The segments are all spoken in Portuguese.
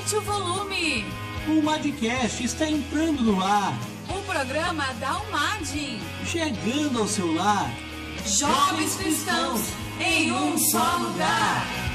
Aumente o volume. O Madcast está entrando no ar. O programa da UMAD. Chegando ao seu lar. Jovens cristãos em um só lugar.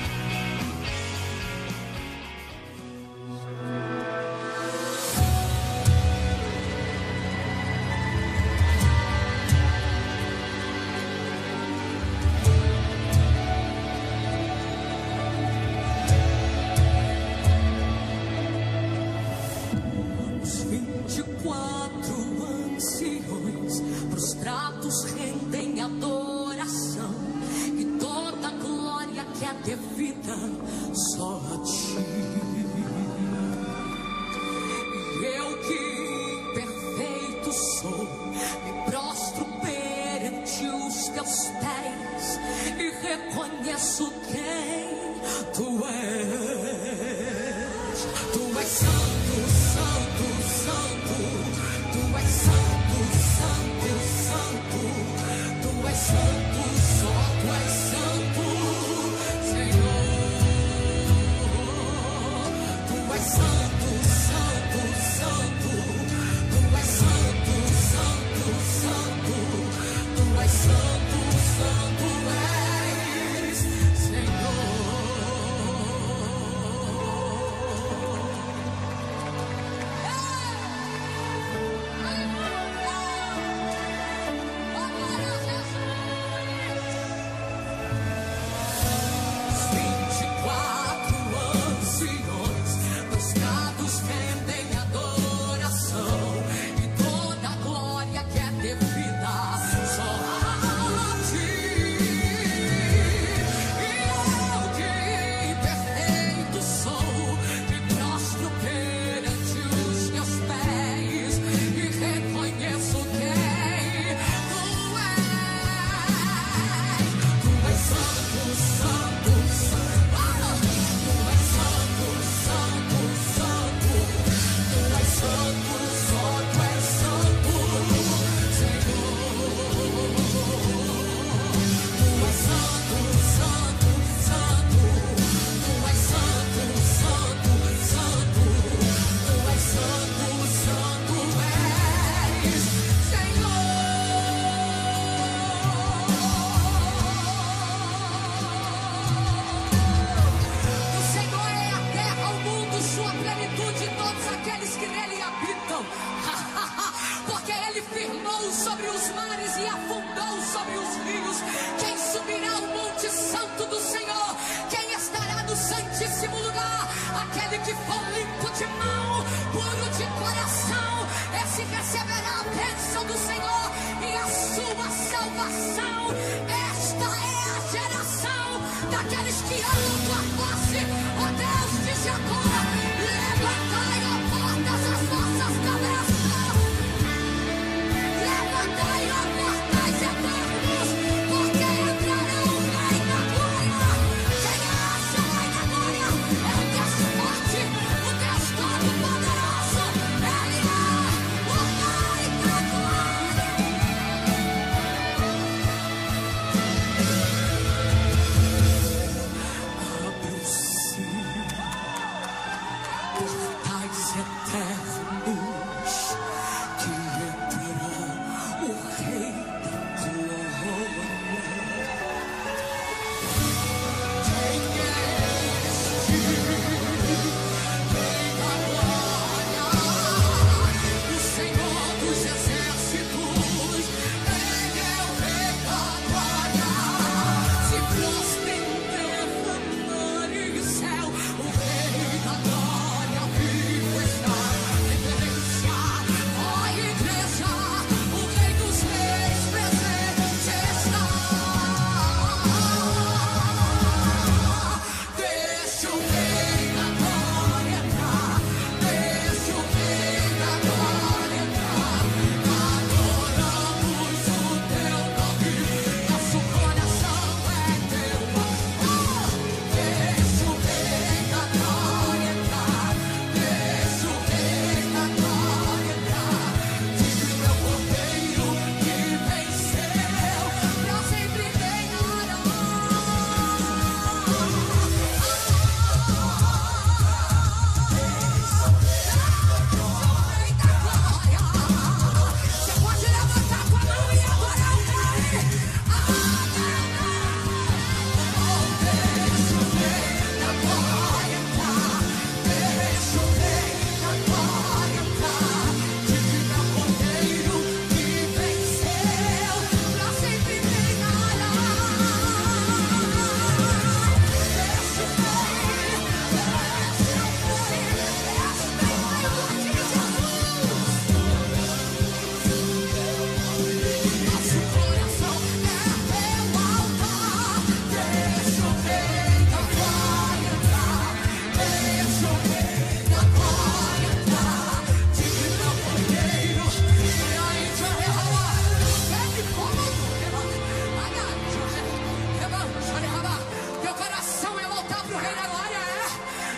pro Rei da Glória,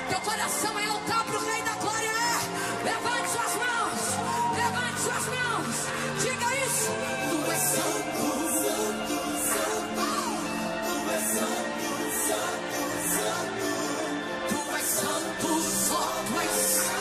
teu coração é altar pro Rei da Glória, levante suas mãos, diga isso. Tu és santo, santo, santo, tu és santo, santo, santo, tu és santo, só tu és santo.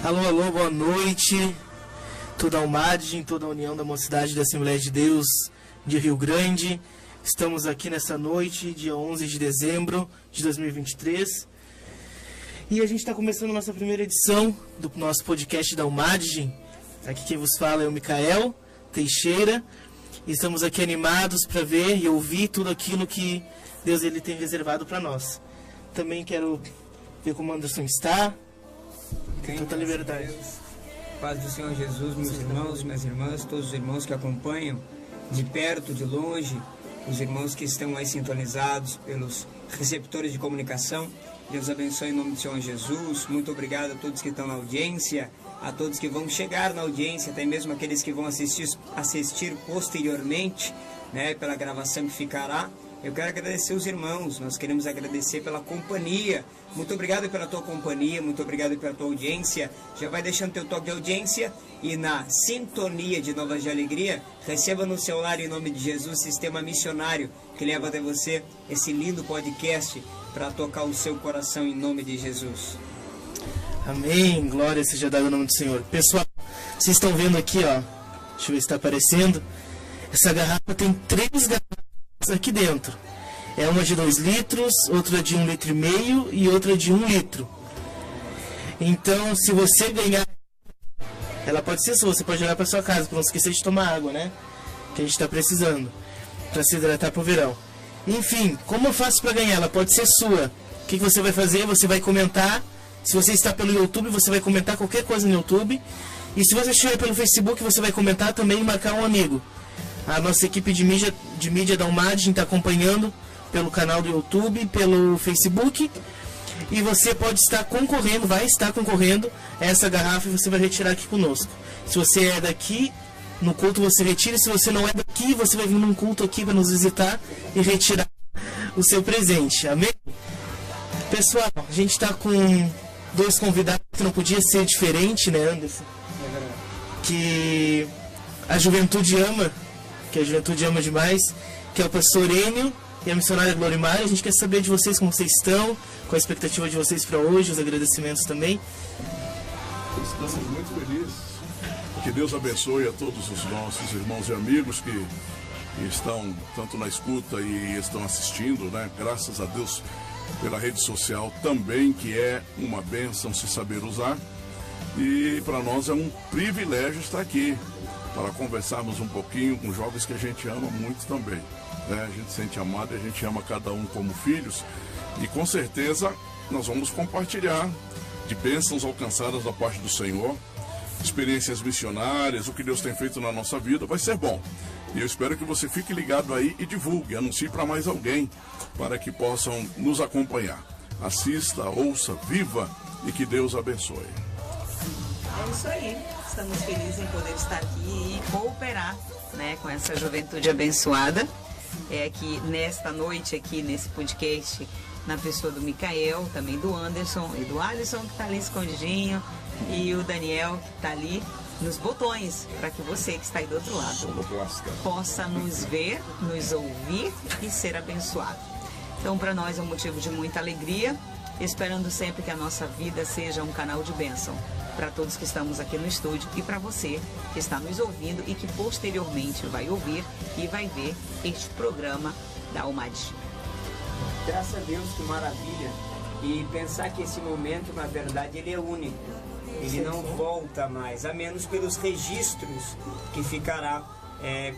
Alô, boa noite, toda a Almagem, toda a União da Mocidade da Assembleia de Deus de Rio Grande. Estamos aqui nessa noite, dia 11 de dezembro de 2023. E a gente está começando a nossa primeira edição do nosso podcast da Almagem. Aqui quem vos fala é o Micael Teixeira. E estamos aqui animados para ver e ouvir tudo aquilo que Deus ele tem reservado para nós. Também quero ver como o Anderson está. Tanta liberdade. Paz do Senhor Jesus, meus irmãos, minhas irmãs, todos os irmãos que acompanham de perto, de longe, os irmãos que estão aí sintonizados pelos receptores de comunicação. Deus abençoe em nome do Senhor Jesus. Muito obrigado a todos que estão na audiência, a todos que vão chegar na audiência, até mesmo aqueles que vão assistir posteriormente, né, pela gravação que ficará. Eu quero agradecer os irmãos, nós queremos agradecer pela companhia. Muito obrigado pela tua companhia, muito obrigado pela tua audiência. Já vai deixando teu toque de audiência e na sintonia de Novas de Alegria, receba no seu lar em nome de Jesus, Sistema Missionário, que leva até você esse lindo podcast para tocar o seu coração em nome de Jesus. Amém, glória seja dada no nome do Senhor. Pessoal, vocês estão vendo aqui, ó, deixa eu ver se está aparecendo. Essa garrafa tem 3 garrafas aqui dentro. É uma de 2 litros, outra de 1,5 litro e outra de 1 litro. Então, se você ganhar, ela pode ser sua, você pode levar para sua casa, para não esquecer de tomar água, né? Que a gente está precisando para se hidratar para o verão. Enfim, como eu faço para ganhar? Ela pode ser sua. O que você vai fazer? Você vai comentar. Se você está pelo YouTube, você vai comentar qualquer coisa no YouTube. E se você estiver pelo Facebook, você vai comentar também e marcar um amigo. A nossa equipe de mídia da Almagem está acompanhando pelo canal do YouTube, pelo Facebook. E você pode estar concorrendo, vai estar concorrendo a essa garrafa e você vai retirar aqui conosco. Se você é daqui, no culto você retira. Se você não é daqui, você vai vir num culto aqui para nos visitar e retirar o seu presente. Amém? Pessoal, a gente está com 2 convidados que não podia ser diferente, né, Anderson? Que a juventude ama. Que a juventude ama demais, que é o pastor Enio e a missionária Glorimar. A gente quer saber de vocês como vocês estão, qual a expectativa de vocês para hoje, os agradecimentos também. Estamos muito felizes. Que Deus abençoe a todos os nossos irmãos e amigos que estão tanto na escuta e estão assistindo, né? Graças a Deus pela rede social também, que é uma bênção se saber usar. E para nós é um privilégio estar aqui, para conversarmos um pouquinho com jovens que a gente ama muito também, né? A gente se sente amado e a gente ama cada um como filhos. E com certeza nós vamos compartilhar de bênçãos alcançadas da parte do Senhor, experiências missionárias, o que Deus tem feito na nossa vida. Vai ser bom. E eu espero que você fique ligado aí e divulgue, anuncie para mais alguém, para que possam nos acompanhar. Assista, ouça, viva e que Deus abençoe. É isso aí. Estamos felizes em poder estar aqui e cooperar, né, com essa juventude abençoada. É aqui nesta noite, aqui nesse podcast, na pessoa do Micael, também do Anderson e do Alisson, que está ali escondidinho, e o Daniel, que está ali, nos botões, para que você que está aí do outro lado possa nos ver, nos ouvir e ser abençoado. Então, para nós é um motivo de muita alegria, esperando sempre que a nossa vida seja um canal de bênção para todos que estamos aqui no estúdio e para você que está nos ouvindo e que posteriormente vai ouvir e vai ver este programa da UMAD. Graças a Deus, que maravilha. E pensar que esse momento, na verdade, ele é único. Ele não volta mais, a menos pelos registros que ficará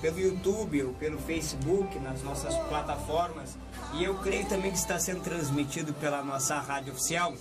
pelo YouTube ou pelo Facebook, nas nossas plataformas. E eu creio também que está sendo transmitido pela nossa rádio oficial.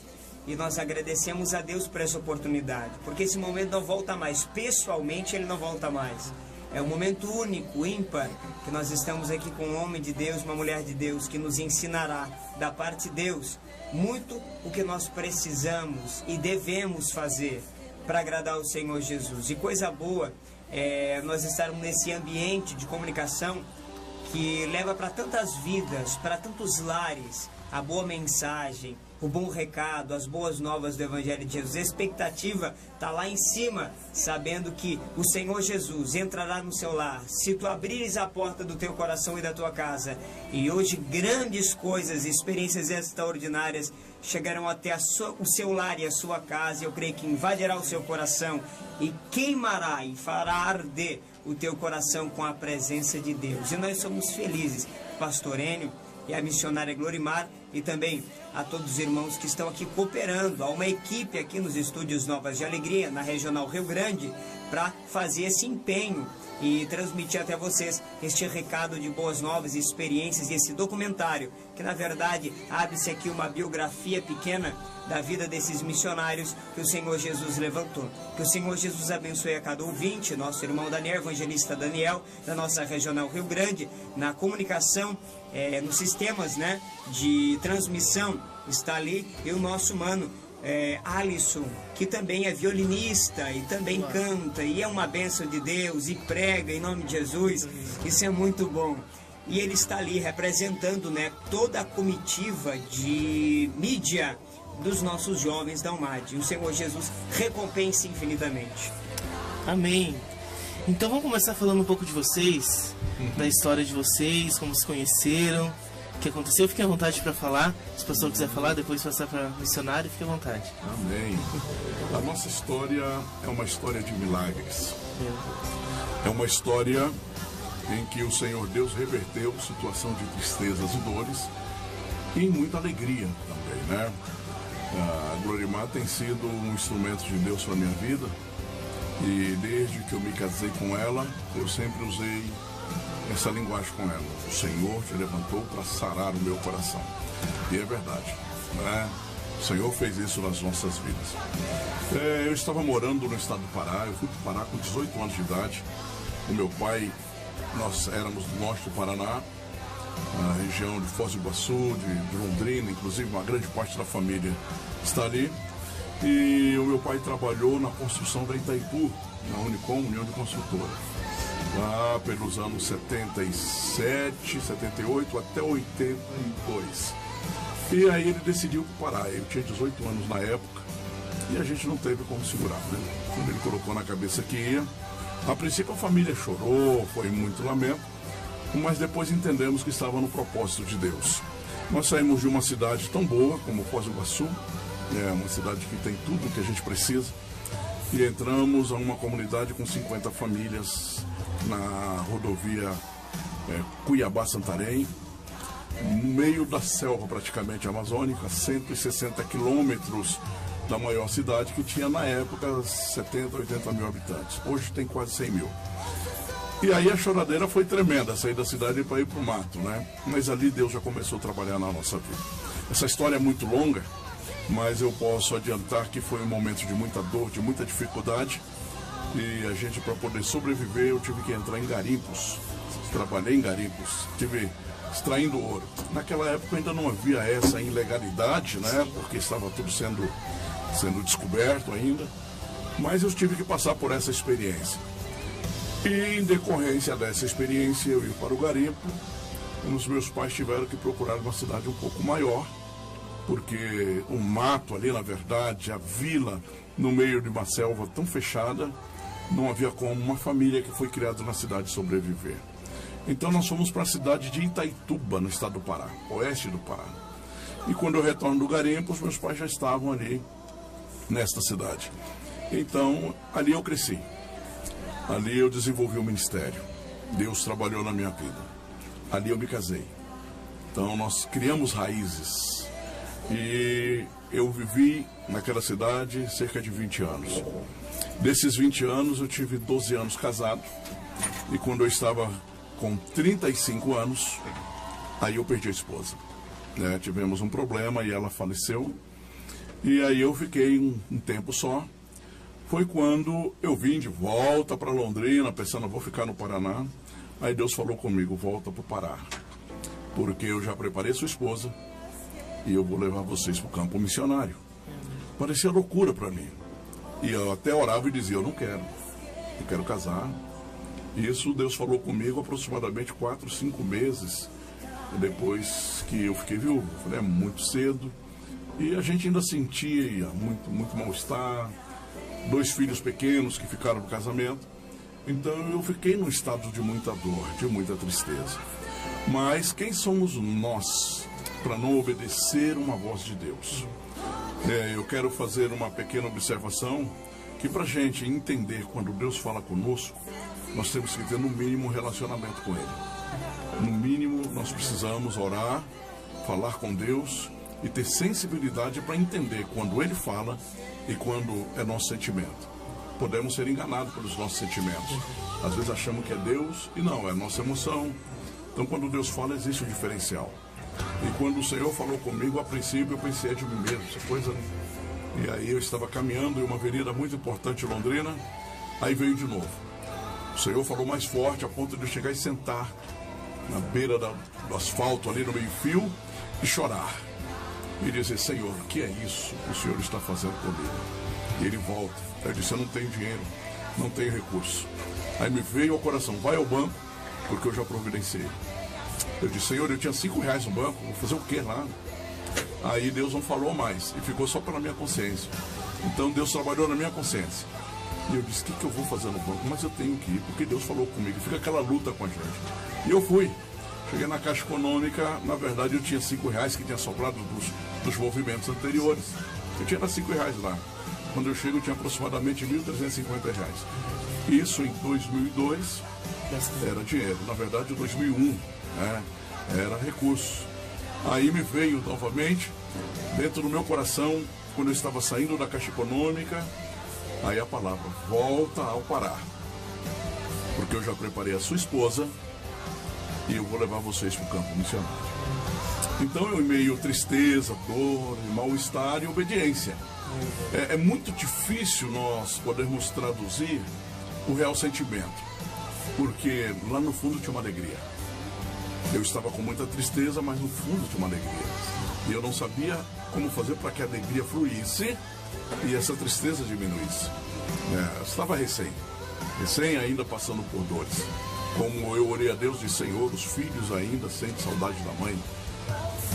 E nós agradecemos a Deus por essa oportunidade, porque esse momento não volta mais. Pessoalmente, ele não volta mais. É um momento único, ímpar, que nós estamos aqui com um homem de Deus, uma mulher de Deus, que nos ensinará, da parte de Deus, muito o que nós precisamos e devemos fazer para agradar o Senhor Jesus. E coisa boa é nós estarmos nesse ambiente de comunicação que leva para tantas vidas, para tantos lares, a boa mensagem, o bom recado, as boas novas do Evangelho de Jesus. A expectativa está lá em cima, sabendo que o Senhor Jesus entrará no seu lar, se tu abrires a porta do teu coração e da tua casa. E hoje grandes coisas, experiências extraordinárias chegarão até o seu lar e a sua casa. Eu creio que invadirá o seu coração e queimará e fará arder o teu coração com a presença de Deus. E nós somos felizes, Pastor Enio e a missionária Glorimar, e também a todos os irmãos que estão aqui cooperando, a uma equipe aqui nos estúdios Novas de Alegria, na Regional Rio Grande, para fazer esse empenho e transmitir até vocês este recado de boas novas e experiências e esse documentário, que na verdade abre-se aqui uma biografia pequena da vida desses missionários que o Senhor Jesus levantou. Que o Senhor Jesus abençoe a cada ouvinte, nosso irmão Daniel, evangelista Daniel, da nossa Regional Rio Grande, na comunicação, nos sistemas, né, de transmissão, está ali, e o nosso mano Alisson, que também é violinista e também canta, e é uma bênção de Deus, e prega em nome de Jesus. Isso é muito bom. E ele está ali representando, né, toda a comitiva de mídia dos nossos jovens da UMAD. O Senhor Jesus recompense infinitamente. Amém. Então vamos começar falando um pouco de vocês, da história de vocês, como se conheceram, o que aconteceu. Fique à vontade para falar. Se o pastor quiser falar, depois passar para missionário, fique à vontade. Amém. A nossa história é uma história de milagres. É uma história em que o Senhor Deus reverteu situação de tristezas e dores e muita alegria também, né? A Glorimar tem sido um instrumento de Deus para a minha vida, e desde que eu me casei com ela, eu sempre usei essa linguagem com ela. O Senhor te levantou para sarar o meu coração. E é verdade, né? O Senhor fez isso nas nossas vidas. Eu estava morando no estado do Pará. Eu fui para o Pará com 18 anos de idade. O meu pai, nós éramos do norte do Paraná, na região de Foz do Iguaçu, de Londrina, inclusive uma grande parte da família está ali. E o meu pai trabalhou na construção da Itaipu, na Unicom, União de Construtora, lá pelos anos 77, 78 até 82. E aí ele decidiu parar. Eu tinha 18 anos na época e a gente não teve como segurar, né? Quando ele colocou na cabeça que ia, a princípio a família chorou, foi muito lamento, mas depois entendemos que estava no propósito de Deus. Nós saímos de uma cidade tão boa como Foz do Iguaçu, uma cidade que tem tudo o que a gente precisa, e entramos a uma comunidade com 50 famílias na rodovia Cuiabá-Santarém, no meio da selva praticamente amazônica, 160 quilômetros da maior cidade, que tinha na época 70, 80 mil habitantes. Hoje tem quase 100 mil. E aí a choradeira foi tremenda, sair da cidade para ir para o mato, né? Mas ali Deus já começou a trabalhar na nossa vida. Essa história é muito longa, mas eu posso adiantar que foi um momento de muita dor, de muita dificuldade. E a gente, para poder sobreviver, eu tive que entrar em garimpos. Trabalhei em garimpos, tive extraindo ouro. Naquela época ainda não havia essa ilegalidade, né? Porque estava tudo sendo descoberto ainda. Mas eu tive que passar por essa experiência. E em decorrência dessa experiência, eu ia para o garimpo. E os meus pais tiveram que procurar uma cidade um pouco maior, porque o mato ali, na verdade, a vila no meio de uma selva tão fechada, não havia como uma família que foi criada na cidade sobreviver. Então nós fomos para a cidade de Itaituba, no estado do Pará, oeste do Pará. E quando eu retorno do garimpo, os meus pais já estavam ali nesta cidade. Então ali eu cresci, ali eu desenvolvi o ministério, Deus trabalhou na minha vida, ali eu me casei. Então nós criamos raízes e eu vivi naquela cidade cerca de 20 anos. Desses 20 anos eu tive 12 anos casado e quando eu estava com 35 anos, aí eu perdi a esposa. Tivemos um problema e ela faleceu. E aí eu fiquei um tempo só. Foi quando eu vim de volta para Londrina, pensando, vou ficar no Paraná. Aí Deus falou comigo, volta para o Pará. Porque eu já preparei sua esposa e eu vou levar vocês para o campo missionário. Parecia loucura para mim. E eu até orava e dizia, eu quero casar. Isso Deus falou comigo aproximadamente 4, 5 meses depois que eu fiquei viúvo. Eu falei, é muito cedo. E a gente ainda sentia muito mal-estar. 2 filhos pequenos que ficaram no casamento. Então eu fiquei num estado de muita dor, de muita tristeza. Mas quem somos nós para não obedecer uma voz de Deus? Eu quero fazer uma pequena observação que para a gente entender quando Deus fala conosco, nós temos que ter no mínimo um relacionamento com Ele. No mínimo nós precisamos orar, falar com Deus e ter sensibilidade para entender quando Ele fala e quando é nosso sentimento. Podemos ser enganados pelos nossos sentimentos. Às vezes achamos que é Deus e não, é nossa emoção. Então quando Deus fala existe um diferencial. E quando o Senhor falou comigo, a princípio eu pensei de mim mesmo, essa coisa, né? E aí eu estava caminhando em uma avenida muito importante em Londrina, aí veio de novo. O Senhor falou mais forte a ponto de eu chegar e sentar na beira do asfalto ali no meio-fio e chorar. E dizer, Senhor, o que é isso que o Senhor está fazendo comigo? E ele volta. Aí eu disse, eu não tenho dinheiro, não tenho recurso. Aí me veio ao coração, vai ao banco, porque eu já providenciei. Eu disse, Senhor, eu tinha 5 reais no banco, vou fazer o quê lá? Aí Deus não falou mais, e ficou só pela minha consciência. Então Deus trabalhou na minha consciência. E eu disse, o que eu vou fazer no banco? Mas eu tenho que ir, porque Deus falou comigo. Fica aquela luta com a gente. E eu fui. Cheguei na Caixa Econômica, na verdade eu tinha 5 reais que tinha sobrado dos movimentos anteriores. Eu tinha 5 reais lá. Quando eu chego eu tinha aproximadamente R$1.350. Isso em 2002 era dinheiro. Na verdade em 2001 era recurso. Aí me veio novamente, dentro do meu coração, quando eu estava saindo da Caixa Econômica, aí a palavra, volta ao Pará. Porque eu já preparei a sua esposa e eu vou levar vocês para o campo missionário. Então eu, em meio a tristeza, dor, mal-estar e obediência. É muito difícil nós podermos traduzir o real sentimento, porque lá no fundo tinha uma alegria. Eu estava com muita tristeza, mas no fundo tinha uma alegria. E eu não sabia como fazer para que a alegria fluísse e essa tristeza diminuísse. Eu estava recém ainda passando por dores. Como eu orei a Deus, disse, Senhor, os filhos ainda sentem saudade da mãe.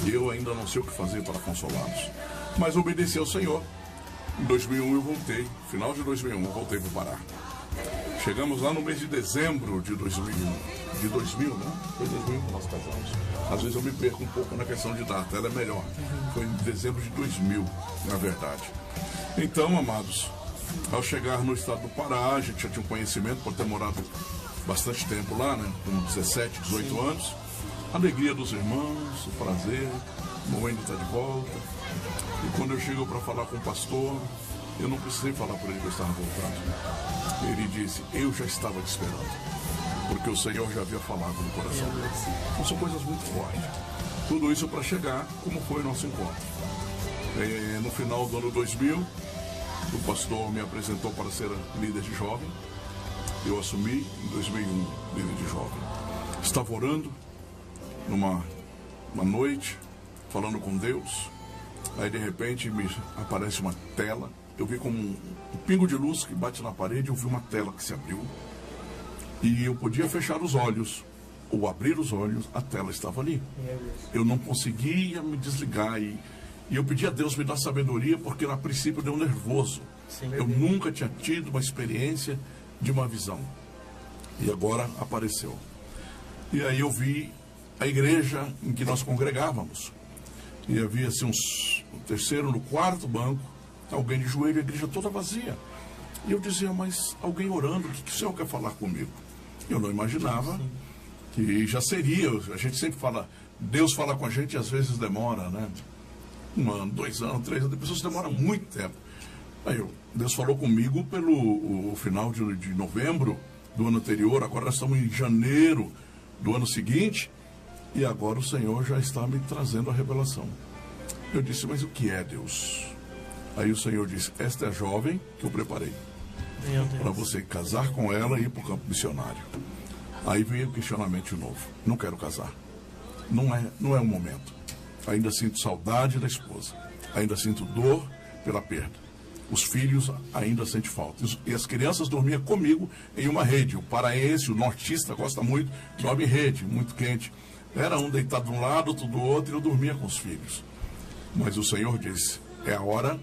Eu ainda não sei o que fazer para consolá-los. Mas obedeci ao Senhor. Em 2001 eu voltei, final de 2001 eu voltei para o Pará. Chegamos lá no mês de dezembro de 2001. De 2000, né? Foi 2000 que nós casamos. Às vezes eu me perco um pouco na questão de data, ela é melhor. Foi em dezembro de 2000, na verdade. Então, amados, ao chegar no estado do Pará, a gente já tinha um conhecimento por ter morado bastante tempo lá, né? Com 17, 18 anos. A alegria dos irmãos, o prazer, o momento de estar de volta. E quando eu chego para falar com o pastor, eu não precisei falar para ele que eu estava voltando. Ele disse, eu já estava te esperando, porque o Senhor já havia falado no coração dele. Então são coisas muito fortes. Tudo isso para chegar como foi o nosso encontro. No final do ano 2000, o pastor me apresentou para ser líder de jovem. Eu assumi em 2001 líder de jovem. Estava orando numa noite, falando com Deus. Aí de repente me aparece uma tela. Eu vi como um pingo de luz que bate na parede. Eu vi uma tela que se abriu. E eu podia fechar os olhos ou abrir os olhos, a tela estava ali. Eu não conseguia me desligar. E eu pedi a Deus me dar sabedoria, porque a princípio deu nervoso. Eu nunca tinha tido uma experiência de uma visão. E agora apareceu. E aí eu vi a igreja em que nós congregávamos. E havia assim no terceiro, no quarto banco, alguém de joelho, a igreja toda vazia. E eu dizia, mas alguém orando, o que o Senhor quer falar comigo? Eu não imaginava que já seria. A gente sempre fala, Deus fala com a gente e às vezes demora, né? 1 ano, 2 anos, 3 anos, depois demora muito tempo. Aí Deus falou comigo pelo final de novembro do ano anterior, agora nós estamos em janeiro do ano seguinte, e agora o Senhor já está me trazendo a revelação. Eu disse, mas o que é Deus? Aí o Senhor disse, esta é a jovem que eu preparei para você casar com ela e ir para o campo missionário. Aí veio o questionamento de novo, não quero casar, não é o momento, ainda sinto saudade da esposa, ainda sinto dor pela perda. Os filhos ainda sentem falta. E as crianças dormiam comigo em uma rede. O paraense, o nortista, gosta muito, dorme em rede, muito quente. Era um deitado de um lado, outro do outro, e eu dormia com os filhos. Mas o Senhor disse, é a hora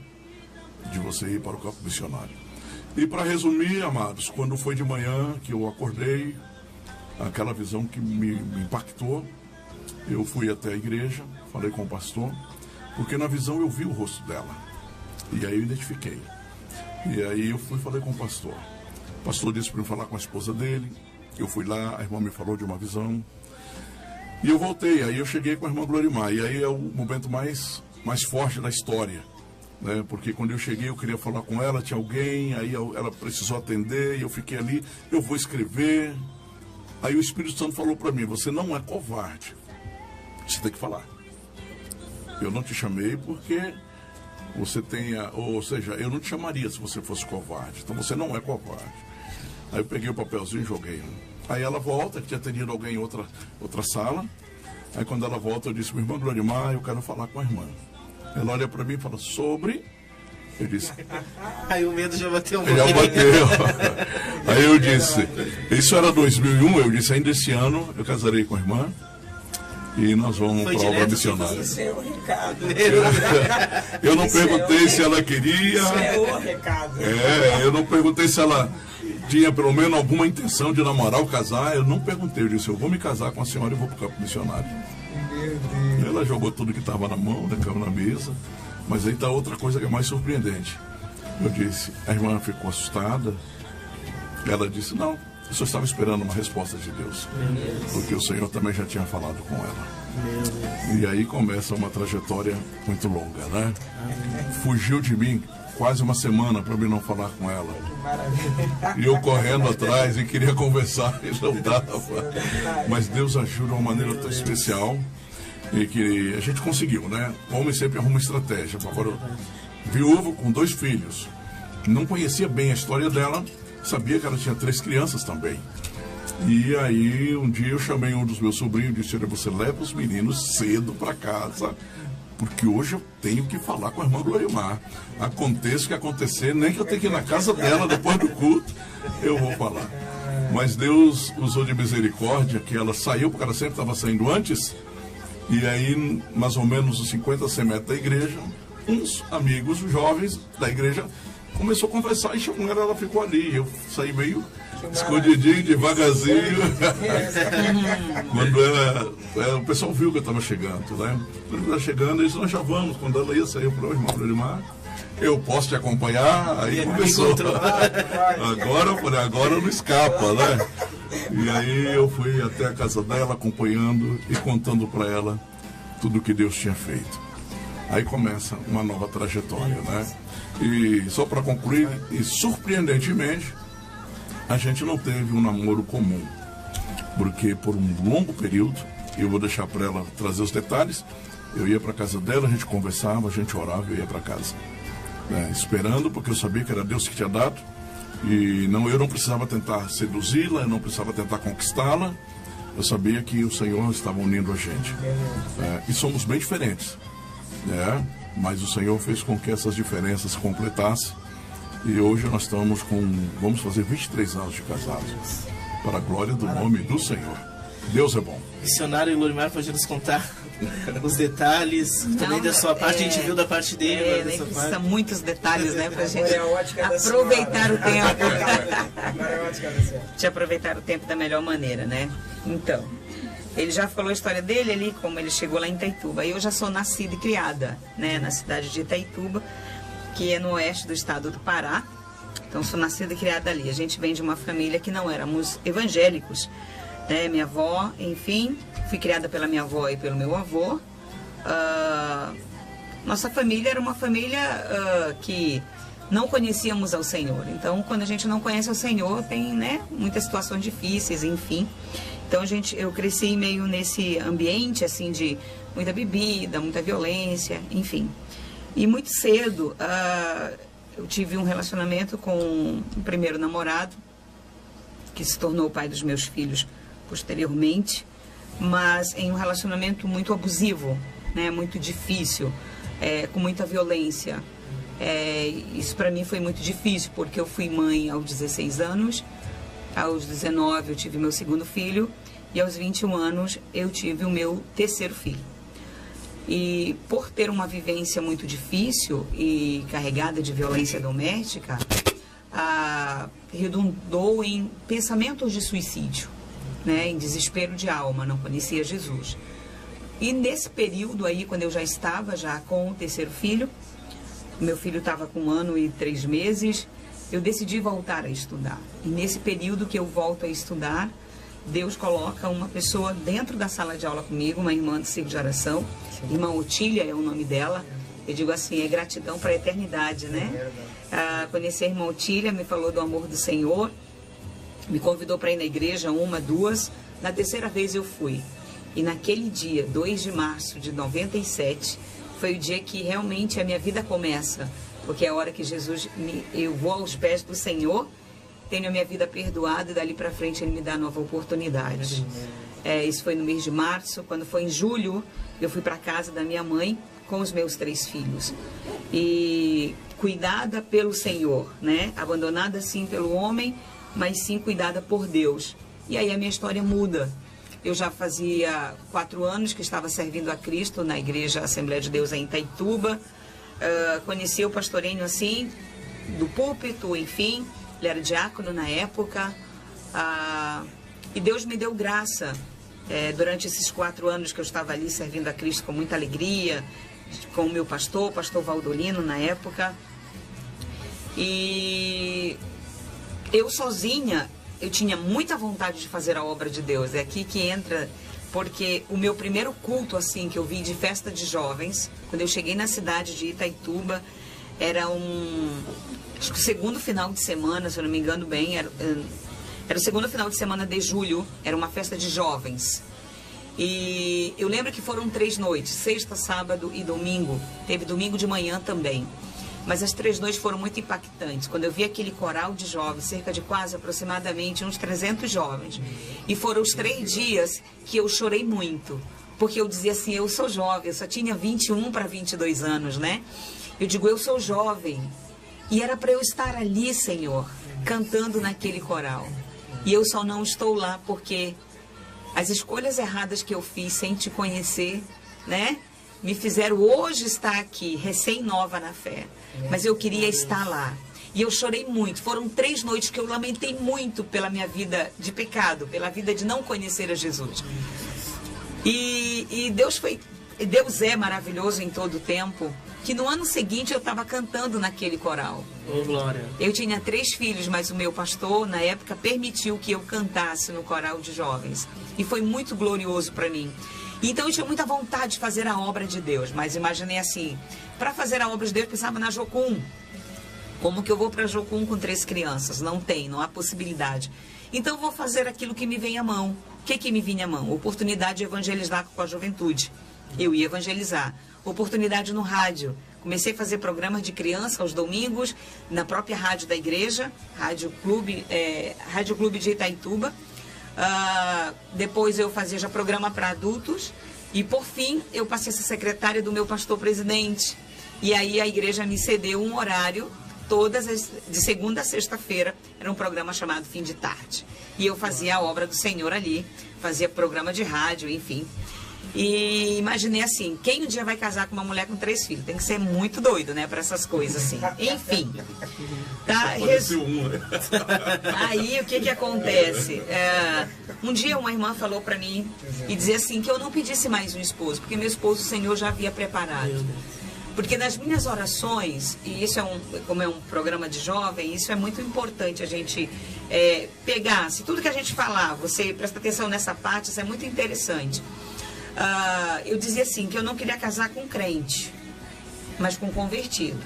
de você ir para o campo missionário. E para resumir, amados, quando foi de manhã que eu acordei, aquela visão que me impactou, eu fui até a igreja, falei com o pastor, porque na visão eu vi o rosto dela. E aí eu identifiquei. E aí eu fui e falei com o pastor. O pastor disse para eu falar com a esposa dele. Eu fui lá, a irmã me falou de uma visão. E eu voltei, aí eu cheguei com a irmã Glorimar. E aí é o momento mais forte da história, né? Porque quando eu cheguei eu queria falar com ela, tinha alguém, aí ela precisou atender, e eu fiquei ali, eu vou escrever. Aí o Espírito Santo falou para mim, você não é covarde, você tem que falar. Eu não te chamei porque você tenha, ou seja, eu não te chamaria se você fosse covarde, então você não é covarde. Aí eu peguei o papelzinho e joguei. Aí ela volta, que tinha atendido alguém em outra sala. Aí quando ela volta, eu disse, minha irmã Glorimar, eu quero falar com a irmã. Ela olha para mim e fala, sobre... Eu disse... Aí o medo já bateu um Já bateu. Aí eu disse, isso era 2001, eu disse, ainda esse ano eu casarei com a irmã e nós vamos para a obra missionária. Isso é o recado. Eu não perguntei se ela queria. Isso é o recado. Eu não perguntei se ela tinha pelo menos alguma intenção de namorar ou casar. Eu não perguntei, eu disse, eu vou me casar com a senhora e vou para o campo missionário. Ela jogou tudo que estava na mão, caiu na mesa. Mas aí está outra coisa que é mais surpreendente. Eu disse, a irmã ficou assustada. Ela disse, não, eu só estava esperando uma resposta de Deus. Porque o Senhor também já tinha falado com ela. E aí começa uma trajetória muito longa, né? Fugiu de mim quase uma semana para mim não falar com ela. E eu correndo atrás e queria conversar e não dava. Mas Deus ajuda de uma maneira tão especial. E que a gente conseguiu, né? O homem sempre arruma estratégia. Agora, viúvo com 2 filhos. Não conhecia bem a história dela, sabia que ela tinha 3 crianças também. E aí, um dia eu chamei um dos meus sobrinhos e disse, olha, você leva os meninos cedo para casa, porque hoje eu tenho que falar com a irmã Glorimar. Aconteça o que acontecer, nem que eu tenha que ir na casa dela depois do culto, eu vou falar. Mas Deus usou de misericórdia, que ela saiu, porque ela sempre estava saindo antes. E aí, mais ou menos uns 50 metros da igreja, uns amigos jovens da igreja começou a conversar e chamou ela ficou ali. Eu saí meio escondidinho, devagarzinho. Quando o pessoal viu que eu estava chegando, né? Quando eu estava chegando, eles nós já vamos. Quando ela ia sair para o irmão Glorimar, eu posso te acompanhar? Aí começou. Agora eu falei, agora não escapa, né? E aí eu fui até a casa dela, acompanhando e contando para ela tudo que Deus tinha feito. Aí começa uma nova trajetória, né? E só para concluir, e surpreendentemente, a gente não teve um namoro comum. Porque por um longo período, eu vou deixar para ela trazer os detalhes, eu ia para a casa dela, a gente conversava, a gente orava e eu ia para casa. Esperando, porque eu sabia que era Deus que tinha dado. E eu não precisava tentar seduzi-la, eu não precisava tentar conquistá-la. Eu sabia que o Senhor estava unindo a gente. E somos bem diferentes. Mas o Senhor fez com que essas diferenças se completassem. E hoje nós vamos fazer 23 anos de casados. Para a glória do nome do Senhor. Deus é bom. Missionário Lorimar pode nos contar os detalhes também da sua parte, a gente viu da parte dele, agora da sua parte. São muitos detalhes, né, pra gente Agora é a ótica da aproveitar o senhora. tempo. Agora é a ótica da senhora. De aproveitar o tempo da melhor maneira, né? Então, ele já falou a história dele ali, como ele chegou lá em Itaituba. Eu já sou nascida e criada, né, na cidade de Itaituba, que é no oeste do estado do Pará. Então, sou nascida e criada ali. A gente vem de uma família que não éramos evangélicos, né? Minha avó, enfim, fui criada pela minha avó e pelo meu avô. Nossa família era uma família que não conhecíamos ao Senhor. Então, quando a gente não conhece o Senhor, tem, né, muitas situações difíceis, enfim. Então, eu cresci meio nesse ambiente, assim, de muita bebida, muita violência, enfim. E muito cedo, eu tive um relacionamento com um primeiro namorado, que se tornou o pai dos meus filhos posteriormente, mas em um relacionamento muito abusivo, né, muito difícil, com muita violência. Isso para mim foi muito difícil, porque eu fui mãe aos 16 anos, aos 19 eu tive meu segundo filho, e aos 21 anos eu tive o meu terceiro filho. E por ter uma vivência muito difícil e carregada de violência doméstica, redundou em pensamentos de suicídio, né, em desespero de alma, não conhecia Jesus. E nesse período aí, quando eu já estava com o terceiro filho, meu filho estava com 1 ano e 3 meses, eu decidi voltar a estudar. E nesse período que eu volto a estudar, Deus coloca uma pessoa dentro da sala de aula comigo, uma irmã do ciclo de oração, irmã Otília é o nome dela. Eu digo assim, é gratidão para a eternidade, né? Conheci a irmã Otília, me falou do amor do Senhor, me convidou para ir na igreja 1, 2, na terceira vez eu fui. E naquele dia, 2 de março de 97, foi o dia que realmente a minha vida começa, porque é a hora que eu vou aos pés do Senhor, tenho a minha vida perdoada e dali para frente Ele me dá nova oportunidade. Isso foi no mês de março. Quando foi em julho, eu fui para casa da minha mãe com os meus 3 filhos. E cuidada pelo Senhor, né? Abandonada sim pelo homem, mas sim cuidada por Deus. E aí a minha história muda. Eu já fazia 4 anos que estava servindo a Cristo na igreja Assembleia de Deus em Itaituba. Conheci o pastorinho assim, do púlpito, enfim. Ele era diácono na época. E Deus me deu graça durante esses 4 anos que eu estava ali servindo a Cristo com muita alegria, com o meu pastor Valdolino na época. E eu sozinha, eu tinha muita vontade de fazer a obra de Deus. É aqui que entra, porque o meu primeiro culto, assim, que eu vi de festa de jovens, quando eu cheguei na cidade de Itaituba, era acho que o segundo final de semana, se eu não me engano bem, era o segundo final de semana de julho, era uma festa de jovens. E eu lembro que foram 3 noites, sexta, sábado e domingo. Teve domingo de manhã também. Mas as 3 noites foram muito impactantes. Quando eu vi aquele coral de jovens, cerca de quase aproximadamente uns 300 jovens. E foram os 3 dias que eu chorei muito. Porque eu dizia assim, eu sou jovem, eu só tinha 21 para 22 anos, né? Eu digo, eu sou jovem. E era para eu estar ali, Senhor, cantando naquele coral. E eu só não estou lá porque as escolhas erradas que eu fiz sem te conhecer, né? Me fizeram hoje estar aqui, recém-nova na fé. Mas eu queria estar lá. E eu chorei muito. Foram 3 noites que eu lamentei muito pela minha vida de pecado, pela vida de não conhecer a Jesus. E Deus é maravilhoso em todo o tempo, que no ano seguinte eu estava cantando naquele coral. Oh, glória. Eu tinha 3 filhos, mas o meu pastor, na época, permitiu que eu cantasse no coral de jovens. E foi muito glorioso para mim. Então eu tinha muita vontade de fazer a obra de Deus, mas imaginei assim, para fazer a obra de Deus eu pensava na Jocum. Como que eu vou para Jocum com 3 crianças? Não há possibilidade. Então eu vou fazer aquilo que me vem à mão. O que me vinha à mão? Oportunidade de evangelizar com a juventude. Eu ia evangelizar. Oportunidade no rádio. Comecei a fazer programas de criança aos domingos, na própria rádio da igreja, Rádio Clube de Itaituba. Depois eu fazia já programa para adultos. E por fim, eu passei a ser secretária do meu pastor presidente. E aí a igreja me cedeu um horário de segunda a sexta-feira, era um programa chamado Fim de Tarde. E eu fazia a obra do Senhor ali, fazia programa de rádio, enfim. E imaginei assim, quem um dia vai casar com uma mulher com 3 filhos? Tem que ser muito doido, né, para essas coisas assim. Enfim. Tá, Aí, o que acontece? Um dia uma irmã falou para mim e dizia assim, que eu não pedisse mais um esposo, porque meu esposo o Senhor já havia preparado. Porque nas minhas orações, e isso como é um programa de jovem, isso é muito importante a gente pegar. Se tudo que a gente falar, você presta atenção nessa parte, isso é muito interessante. Eu dizia assim, que eu não queria casar com crente, mas com convertido.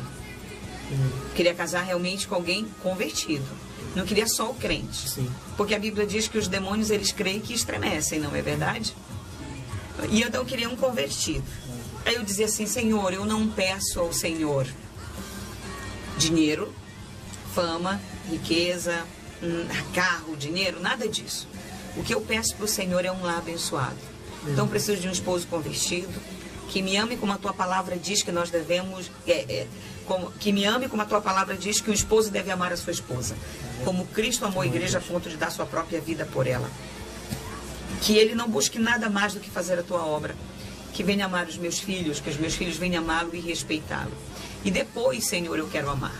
Queria casar realmente com alguém convertido. Não queria só o crente. Sim. Porque a Bíblia diz que os demônios, eles creem que estremecem, não é verdade? E eu não queria um convertido. Aí eu dizia assim, Senhor, eu não peço ao Senhor dinheiro, fama, riqueza, carro, dinheiro, nada disso. O que eu peço para o Senhor é um lar abençoado. Então eu preciso de um esposo convertido, que me ame como a tua palavra diz que nós devemos, que me ame como a tua palavra diz que o esposo deve amar a sua esposa, como Cristo amou a igreja a ponto de dar sua própria vida por ela. Que ele não busque nada mais do que fazer a tua obra, que venha amar os meus filhos, que os meus filhos venham amá-lo e respeitá-lo. E depois, Senhor, eu quero amar.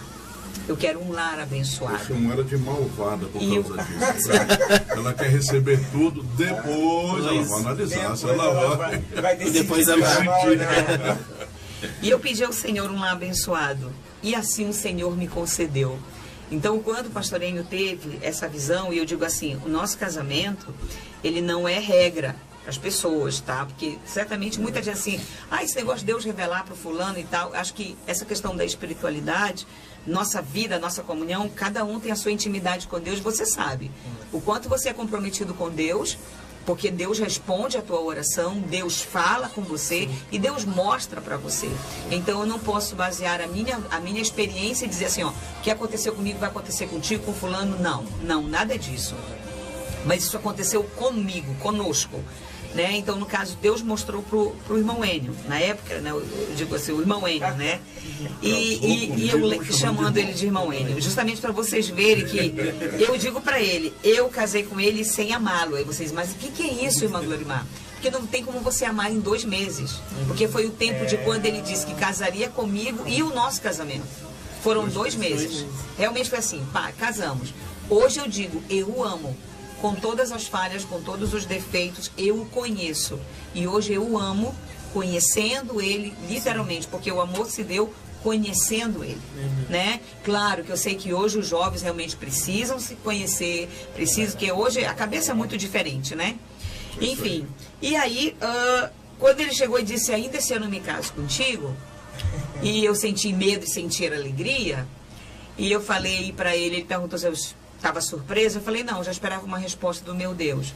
Eu quero um lar abençoado. Você não era de malvada por causa disso. Ela quer receber tudo, depois ela vai analisar se ela vai depois amar. E eu pedi ao Senhor um lar abençoado. E assim o Senhor me concedeu. Então, quando o pastor Enio teve essa visão, e eu digo assim, o nosso casamento, ele não é regra para as pessoas, tá? Porque certamente muita gente assim, esse negócio de Deus revelar para o fulano e tal, acho que essa questão da espiritualidade, nossa vida, nossa comunhão, cada um tem a sua intimidade com Deus, você sabe o quanto você é comprometido com Deus, porque Deus responde a tua oração, Deus fala com você e Deus mostra para você. Então eu não posso basear a minha experiência e dizer assim, o que aconteceu comigo vai acontecer contigo, com fulano, não, nada disso. Mas isso aconteceu comigo, conosco. Né? Então, no caso, Deus mostrou pro irmão Enio, na época, né? Eu digo assim, o irmão Enio, né? E eu chamando ele de irmão Enio, justamente para vocês verem que eu digo para ele, eu casei com ele sem amá-lo. Aí vocês, mas o que é isso, irmã Glorimar? Porque não tem como você amar em 2 meses. Porque foi o tempo de quando ele disse que casaria comigo e o nosso casamento. Foram 2 meses. Realmente foi assim, casamos. Hoje eu digo, eu o amo. Com todas as falhas, com todos os defeitos, eu o conheço. E hoje eu o amo, conhecendo ele, literalmente, porque o amor se deu conhecendo ele, né? Claro que eu sei que hoje os jovens realmente precisam se conhecer, porque hoje a cabeça é muito diferente, né? Enfim, e aí, quando ele chegou e disse, ainda esse ano eu me caso contigo, e eu senti medo e senti alegria, e eu falei para ele perguntou se eu estava surpresa, eu falei, não, já esperava uma resposta do meu Deus.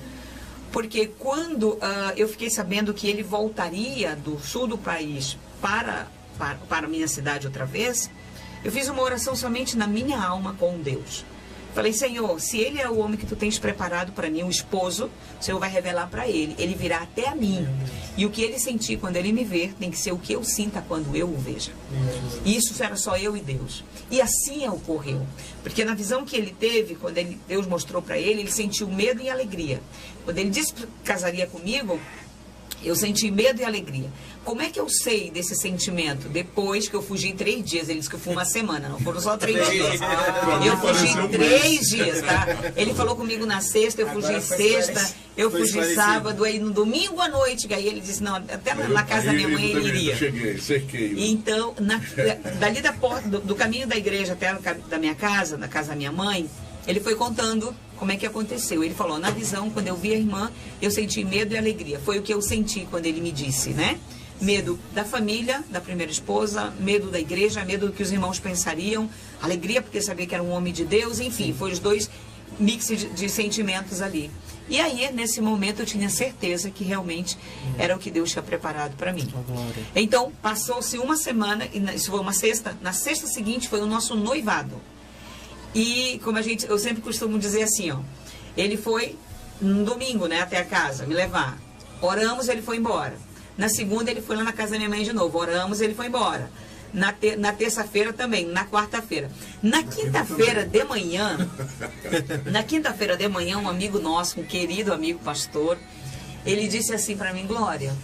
Porque quando eu fiquei sabendo que ele voltaria do sul do país para a minha cidade outra vez, eu fiz uma oração somente na minha alma com Deus. Falei, Senhor, se ele é o homem que tu tens preparado para mim, o esposo, o Senhor vai revelar para ele. Ele virá até a mim. E o que ele sentir quando ele me ver, tem que ser o que eu sinta quando eu o veja. E isso era só eu e Deus. E assim ocorreu. Porque na visão que ele teve, quando Deus mostrou para ele, ele sentiu medo e alegria. Quando ele disse que casaria comigo, eu senti medo e alegria. Como é que eu sei desse sentimento? Depois que eu fugi 3 dias. Ele disse que eu fui uma semana, não foram só 3 dias. Eu fugi 3 dias, tá? Ele falou comigo na sexta, eu fugi sexta, eu fugi sábado, aí no domingo à noite, aí ele disse, não, até na casa da minha mãe ele iria. Cheguei, cerquei. Então, dali da porta, do caminho da igreja até da minha casa, na casa da minha mãe, ele foi contando como é que aconteceu. Ele falou, na visão, quando eu vi a irmã, eu senti medo e alegria. Foi o que eu senti quando ele me disse, né? Medo da família, da primeira esposa, medo da igreja, medo do que os irmãos pensariam, alegria porque sabia que era um homem de Deus, enfim, foi os 2 mix de sentimentos ali. E aí, nesse momento, eu tinha certeza que realmente era o que Deus tinha preparado para mim. Então, passou-se uma semana, e isso foi uma sexta, na sexta seguinte foi o nosso noivado. E, como eu sempre costumo dizer assim, ele foi no domingo, né, até a casa, me levar. Oramos, ele foi embora. Na segunda, ele foi lá na casa da minha mãe de novo. Oramos, ele foi embora. Na terça-feira também, na quarta-feira. Na quinta-feira de manhã, um amigo nosso, um querido amigo pastor, ele disse assim para mim: Glória,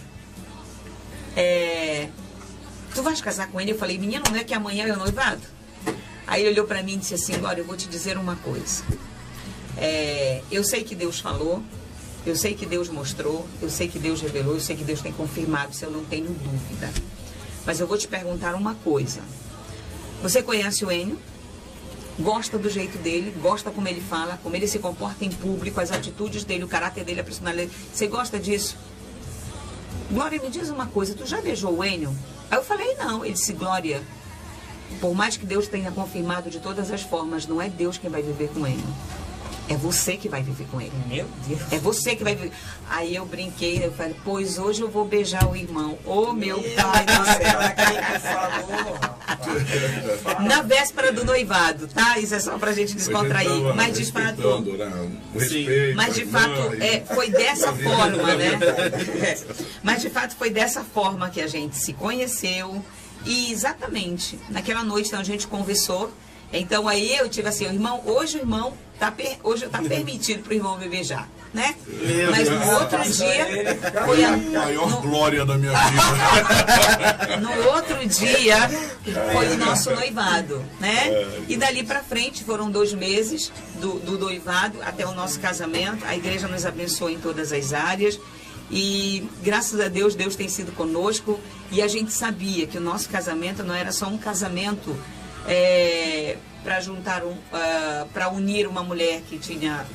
tu vais casar com ele? Eu falei: menino, não é que amanhã é o noivado? Aí ele olhou para mim e disse assim: Glória, eu vou te dizer uma coisa. Eu sei que Deus falou, eu sei que Deus mostrou, eu sei que Deus revelou, eu sei que Deus tem confirmado, isso eu não tenho dúvida. Mas eu vou te perguntar uma coisa. Você conhece o Enio? Gosta do jeito dele, gosta como ele fala, como ele se comporta em público, as atitudes dele, o caráter dele, a personalidade. Você gosta disso? Glória, me diz uma coisa, tu já beijou o Enio? Aí eu falei: não. Ele disse: Glória, por mais que Deus tenha confirmado de todas as formas, não é Deus quem vai viver com ele. É você que vai viver com ele. Meu Deus. É você que vai viver. Aí eu brinquei, eu falei: pois hoje eu vou beijar o irmão. Ô, meu pai do céu. Na véspera do noivado, tá? Isso é só pra gente descontrair. Mas de fato... Mas de fato, foi dessa forma, né? Mas de fato foi dessa forma que a gente se conheceu. E exatamente, naquela noite então, a gente conversou. Então aí eu tive assim: irmão, hoje o irmão tá permitido pro irmão me beijar, né? Mas no outro dia foi a maior glória da minha vida. No outro dia foi o nosso noivado, né? E dali pra frente foram 2 meses do noivado até o nosso casamento. A igreja nos abençoou em todas as áreas. E graças a Deus, Deus tem sido conosco. E a gente sabia que o nosso casamento não era só um casamento para juntar para unir uma mulher que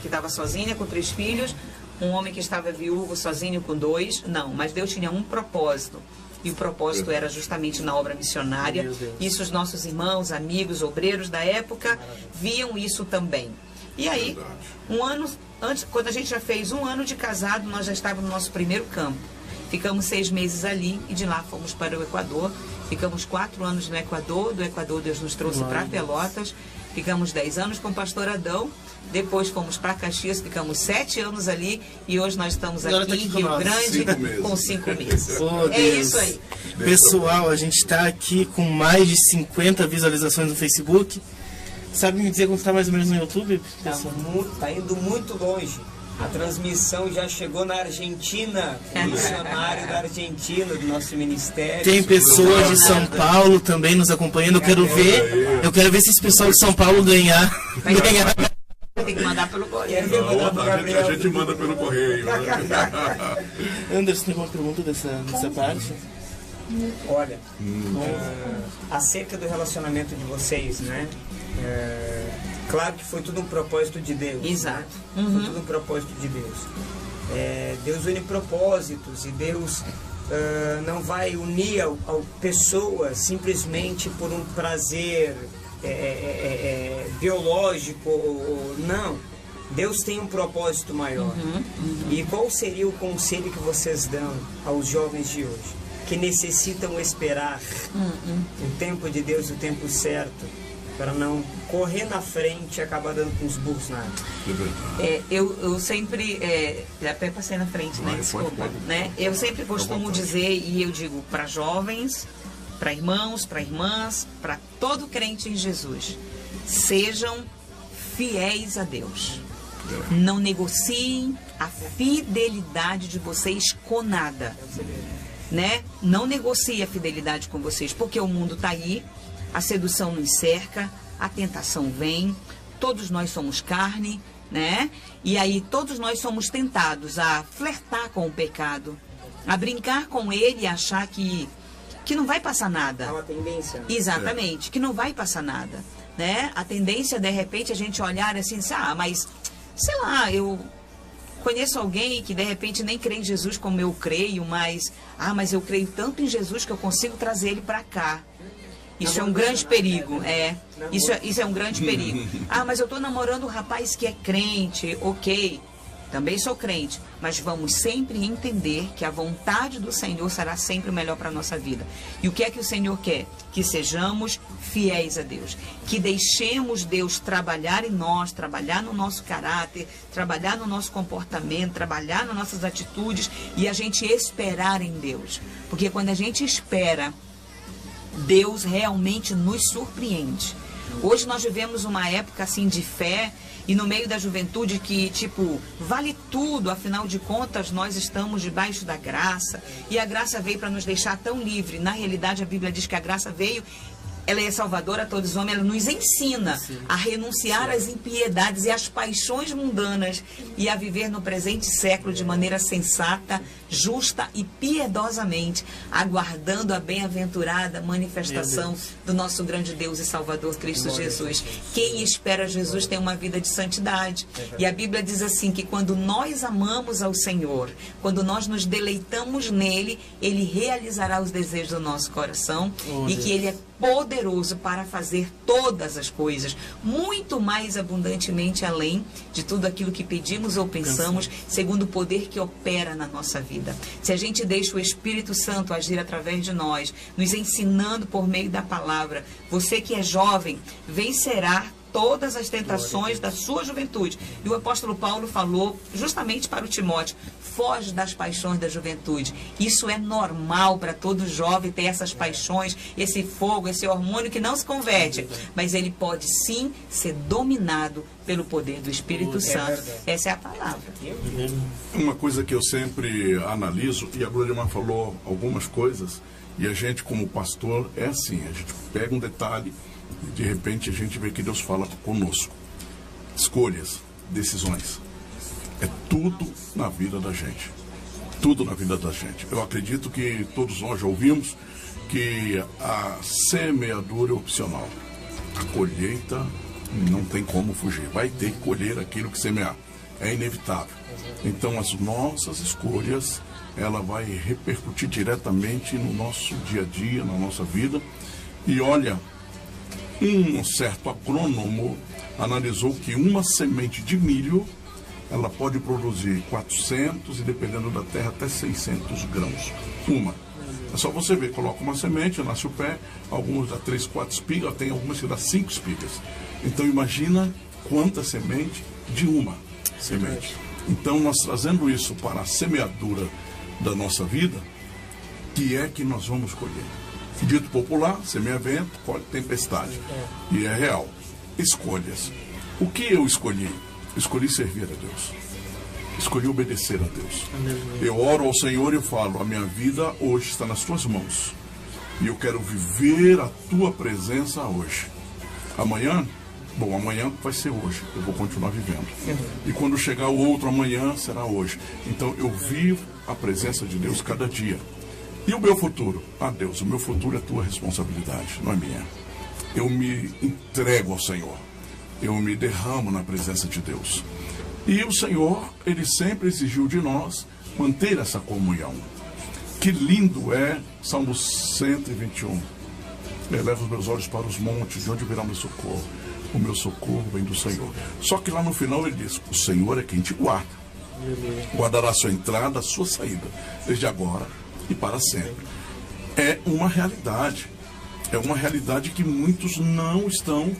estava sozinha com 3 filhos, um homem que estava viúvo sozinho com 2. Não, mas Deus tinha um propósito. E o propósito era justamente na obra missionária. Isso os nossos irmãos, amigos, obreiros da época viam isso também. E aí, um ano antes, quando a gente já fez 1 ano de casado, nós já estávamos no nosso primeiro campo. Ficamos 6 meses ali e de lá fomos para o Equador. Ficamos 4 anos no Equador. Do Equador Deus nos trouxe para Pelotas. Ficamos 10 anos com o pastor Adão. Depois fomos para Caxias, ficamos 7 anos ali. E hoje nós estamos aqui em Rio Grande com 5 meses. Oh, é isso aí. Pessoal, a gente está aqui com mais de 50 visualizações no Facebook. Sabe me dizer quanto está mais ou menos no YouTube? Tá indo muito longe. A transmissão já chegou na Argentina, o missionário da Argentina, do nosso ministério. Tem pessoas de São Paulo também nos acompanhando. Eu quero ver se esse pessoal de São Paulo ganhar. Tem que mandar pelo correio. A gente manda pelo correio. Anderson, tem alguma pergunta dessa parte? Olha, acerca do relacionamento de vocês, né? Claro que foi tudo um propósito de Deus. Exato. Né? Foi tudo um propósito de Deus. Deus une propósitos e Deus não vai unir pessoas simplesmente por um prazer biológico. Não. Deus tem um propósito maior. E qual seria o conselho que vocês dão aos jovens de hoje, que necessitam esperar o tempo de Deus, o tempo certo, para não correr na frente e acabar dando com os burros na água? Eu sempre, até passei na frente, né? Desculpa, né? Eu sempre costumo dizer, e eu digo para jovens, para irmãos, para irmãs, para todo crente em Jesus: sejam fiéis a Deus. Não negociem a fidelidade de vocês com nada, né? Não negocie a fidelidade com vocês, porque o mundo está aí. A sedução nos cerca, a tentação vem, todos nós somos carne, né? E aí todos nós somos tentados a flertar com o pecado, a brincar com ele e achar que não vai passar nada. É uma tendência. Exatamente, que não vai passar nada, né? A tendência, de repente, a gente olhar assim, mas, sei lá, eu conheço alguém que de repente nem crê em Jesus como eu creio, mas eu creio tanto em Jesus que eu consigo trazer ele para cá. Isso é um grande perigo, Isso é um grande perigo. Mas eu estou namorando um rapaz que é crente, ok. Também sou crente, mas vamos sempre entender que a vontade do Senhor será sempre o melhor para a nossa vida. E o que é que o Senhor quer? Que sejamos fiéis a Deus, que deixemos Deus trabalhar em nós, trabalhar no nosso caráter, trabalhar no nosso comportamento, trabalhar nas nossas atitudes e a gente esperar em Deus. Porque quando a gente espera Deus realmente nos surpreende. Hoje nós vivemos uma época assim de fé e no meio da juventude que, tipo, vale tudo, afinal de contas nós estamos debaixo da graça e a graça veio para nos deixar tão livre. Na realidade a Bíblia diz que a graça veio, ela é salvadora a todos os homens, ela nos ensina a renunciar às impiedades e às paixões mundanas e a viver no presente século de maneira sensata, justa e piedosamente, aguardando a bem-aventurada manifestação do nosso grande Deus e Salvador Cristo Jesus. Quem espera Jesus tem uma vida de santidade. E a Bíblia diz assim que quando nós amamos ao Senhor, quando nós nos deleitamos nele, ele realizará os desejos do nosso coração e que ele é poderoso para fazer todas as coisas, muito mais abundantemente além de tudo aquilo que pedimos ou pensamos, segundo o poder que opera na nossa vida. Se a gente deixa o Espírito Santo agir através de nós, nos ensinando por meio da palavra, você que é jovem, vencerá todas as tentações da sua juventude. E o apóstolo Paulo falou justamente para o Timóteo: foge das paixões da juventude. Isso é normal para todo jovem ter essas paixões, esse fogo, esse hormônio que não se converte. Mas ele pode sim ser dominado pelo poder do Espírito Santo. Essa é a palavra. Uma coisa que eu sempre analiso, e a Glória Mar falou algumas coisas, e a gente como pastor é assim, a gente pega um detalhe e de repente a gente vê que Deus fala conosco. Escolhas, decisões. É tudo na vida da gente. Tudo na vida da gente. Eu acredito que todos nós já ouvimos que a semeadura é opcional. A colheita não tem como fugir. Vai ter que colher aquilo que semear. É inevitável. Então as nossas escolhas, ela vai repercutir diretamente no nosso dia a dia, na nossa vida. E olha, um certo agrônomo analisou que uma semente de milho ela pode produzir 400 e, dependendo da terra, até 600 grãos. Uma. É só você ver, coloca uma semente, nasce o pé, alguns dá 3, 4 espigas, tem algumas que dá 5 espigas. Então imagina quanta semente de uma semente. Então nós trazendo isso para a semeadura da nossa vida, que é que nós vamos colher? Dito popular, semeia vento, colhe tempestade. E é real. Escolhas. O que eu escolhi? Escolhi servir a Deus. Escolhi obedecer a Deus. Eu oro ao Senhor e falo: a minha vida hoje está nas tuas mãos. E eu quero viver a tua presença hoje. Amanhã, bom, amanhã vai ser hoje. Eu vou continuar vivendo. E quando chegar o outro amanhã, será hoje. Então eu vivo a presença de Deus cada dia. E o meu futuro? Ah, Deus, o meu futuro é tua responsabilidade, não é minha. Eu me entrego ao Senhor. Eu me derramo na presença de Deus. E o Senhor, Ele sempre exigiu de nós manter essa comunhão. Que lindo é Salmo 121. Eleva os meus olhos para os montes, de onde virá o meu socorro? O meu socorro vem do Senhor. Só que lá no final ele diz: o Senhor é quem te guarda. Guardará a sua entrada, a sua saída, desde agora e para sempre. É uma realidade. É uma realidade que muitos não estão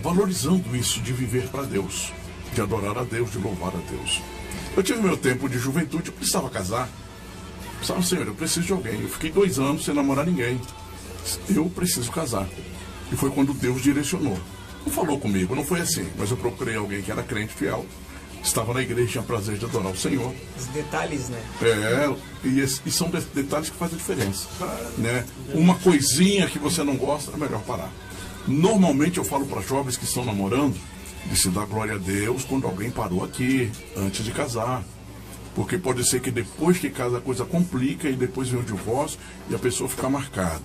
valorizando isso, de viver para Deus, de adorar a Deus, de louvar a Deus. Eu tive meu tempo de juventude, eu precisava casar. Sabe, Senhor, eu preciso de alguém. Eu fiquei 2 anos sem namorar ninguém. Eu preciso casar. E foi quando Deus direcionou. Não falou comigo, não foi assim, mas eu procurei alguém que era crente fiel, estava na igreja, tinha prazer de adorar o Senhor. Os detalhes, né? E são detalhes que fazem a diferença, né? Uma coisinha que você não gosta, é melhor parar. Normalmente eu falo para jovens que estão namorando de se dar glória a Deus quando alguém parou aqui, antes de casar. Porque pode ser que depois que casa a coisa complica e depois vem o divórcio e a pessoa fica marcada.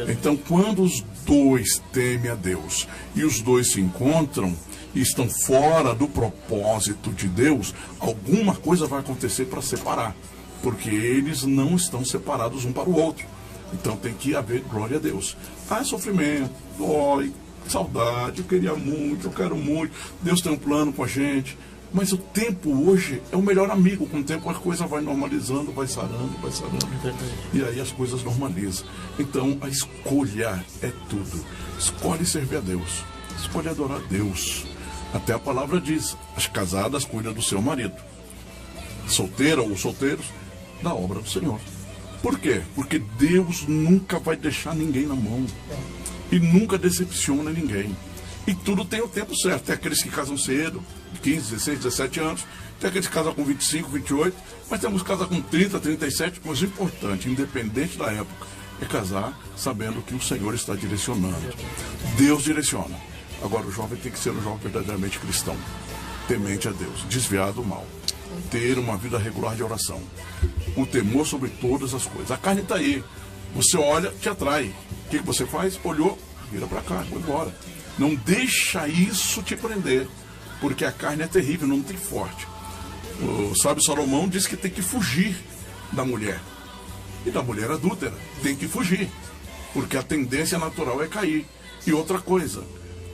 Então, quando os dois temem a Deus e os dois se encontram e estão fora do propósito de Deus, alguma coisa vai acontecer para separar. Porque eles não estão separados um para o outro. Então tem que haver glória a Deus. Ah, sofrimento, dói, saudade, eu queria muito, eu quero muito, Deus tem um plano com a gente. Mas o tempo hoje é o melhor amigo. Com o tempo a coisa vai normalizando, vai sarando. E aí as coisas normalizam. Então a escolha é tudo. Escolhe servir a Deus. Escolhe adorar a Deus. Até a palavra diz: as casadas cuidam do seu marido. Solteira ou solteiros, da obra do Senhor. Por quê? Porque Deus nunca vai deixar ninguém na mão. E nunca decepciona ninguém. E tudo tem o tempo certo. Tem aqueles que casam cedo, 15, 16, 17 anos. Tem aqueles que casam com 25, 28. Mas temos que casar com 30, 37. Mas o importante, independente da época, é casar sabendo que o Senhor está direcionando. Deus direciona. Agora o jovem tem que ser um jovem verdadeiramente cristão. Temente a Deus, desviado do mal. Ter uma vida regular de oração. O temor sobre todas as coisas. A carne está aí. Você olha, te atrai. O que você faz? Olhou, vira para cá, vai embora. Não deixa isso te prender. Porque a carne é terrível, não tem forte. O sábio Salomão diz que tem que fugir da mulher. E da mulher adúltera. Tem que fugir. Porque a tendência natural é cair. E outra coisa.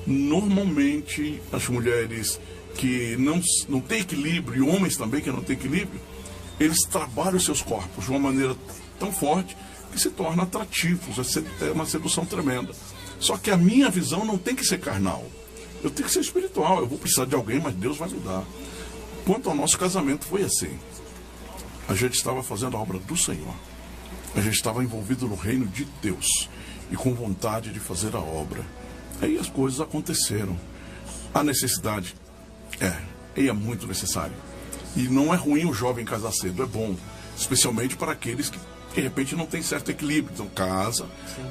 Normalmente as mulheres que não têm equilíbrio, e homens também que não têm equilíbrio, eles trabalham os seus corpos de uma maneira tão forte que se tornam atrativos, é uma sedução tremenda. Só que a minha visão não tem que ser carnal, eu tenho que ser espiritual, eu vou precisar de alguém, mas Deus vai me dar. Quanto ao nosso casamento foi assim, a gente estava fazendo a obra do Senhor, a gente estava envolvido no reino de Deus e com vontade de fazer a obra. Aí as coisas aconteceram. A necessidade é muito necessário. E não é ruim o jovem casar cedo, é bom. Especialmente para aqueles que de repente não tem certo equilíbrio. Então casa,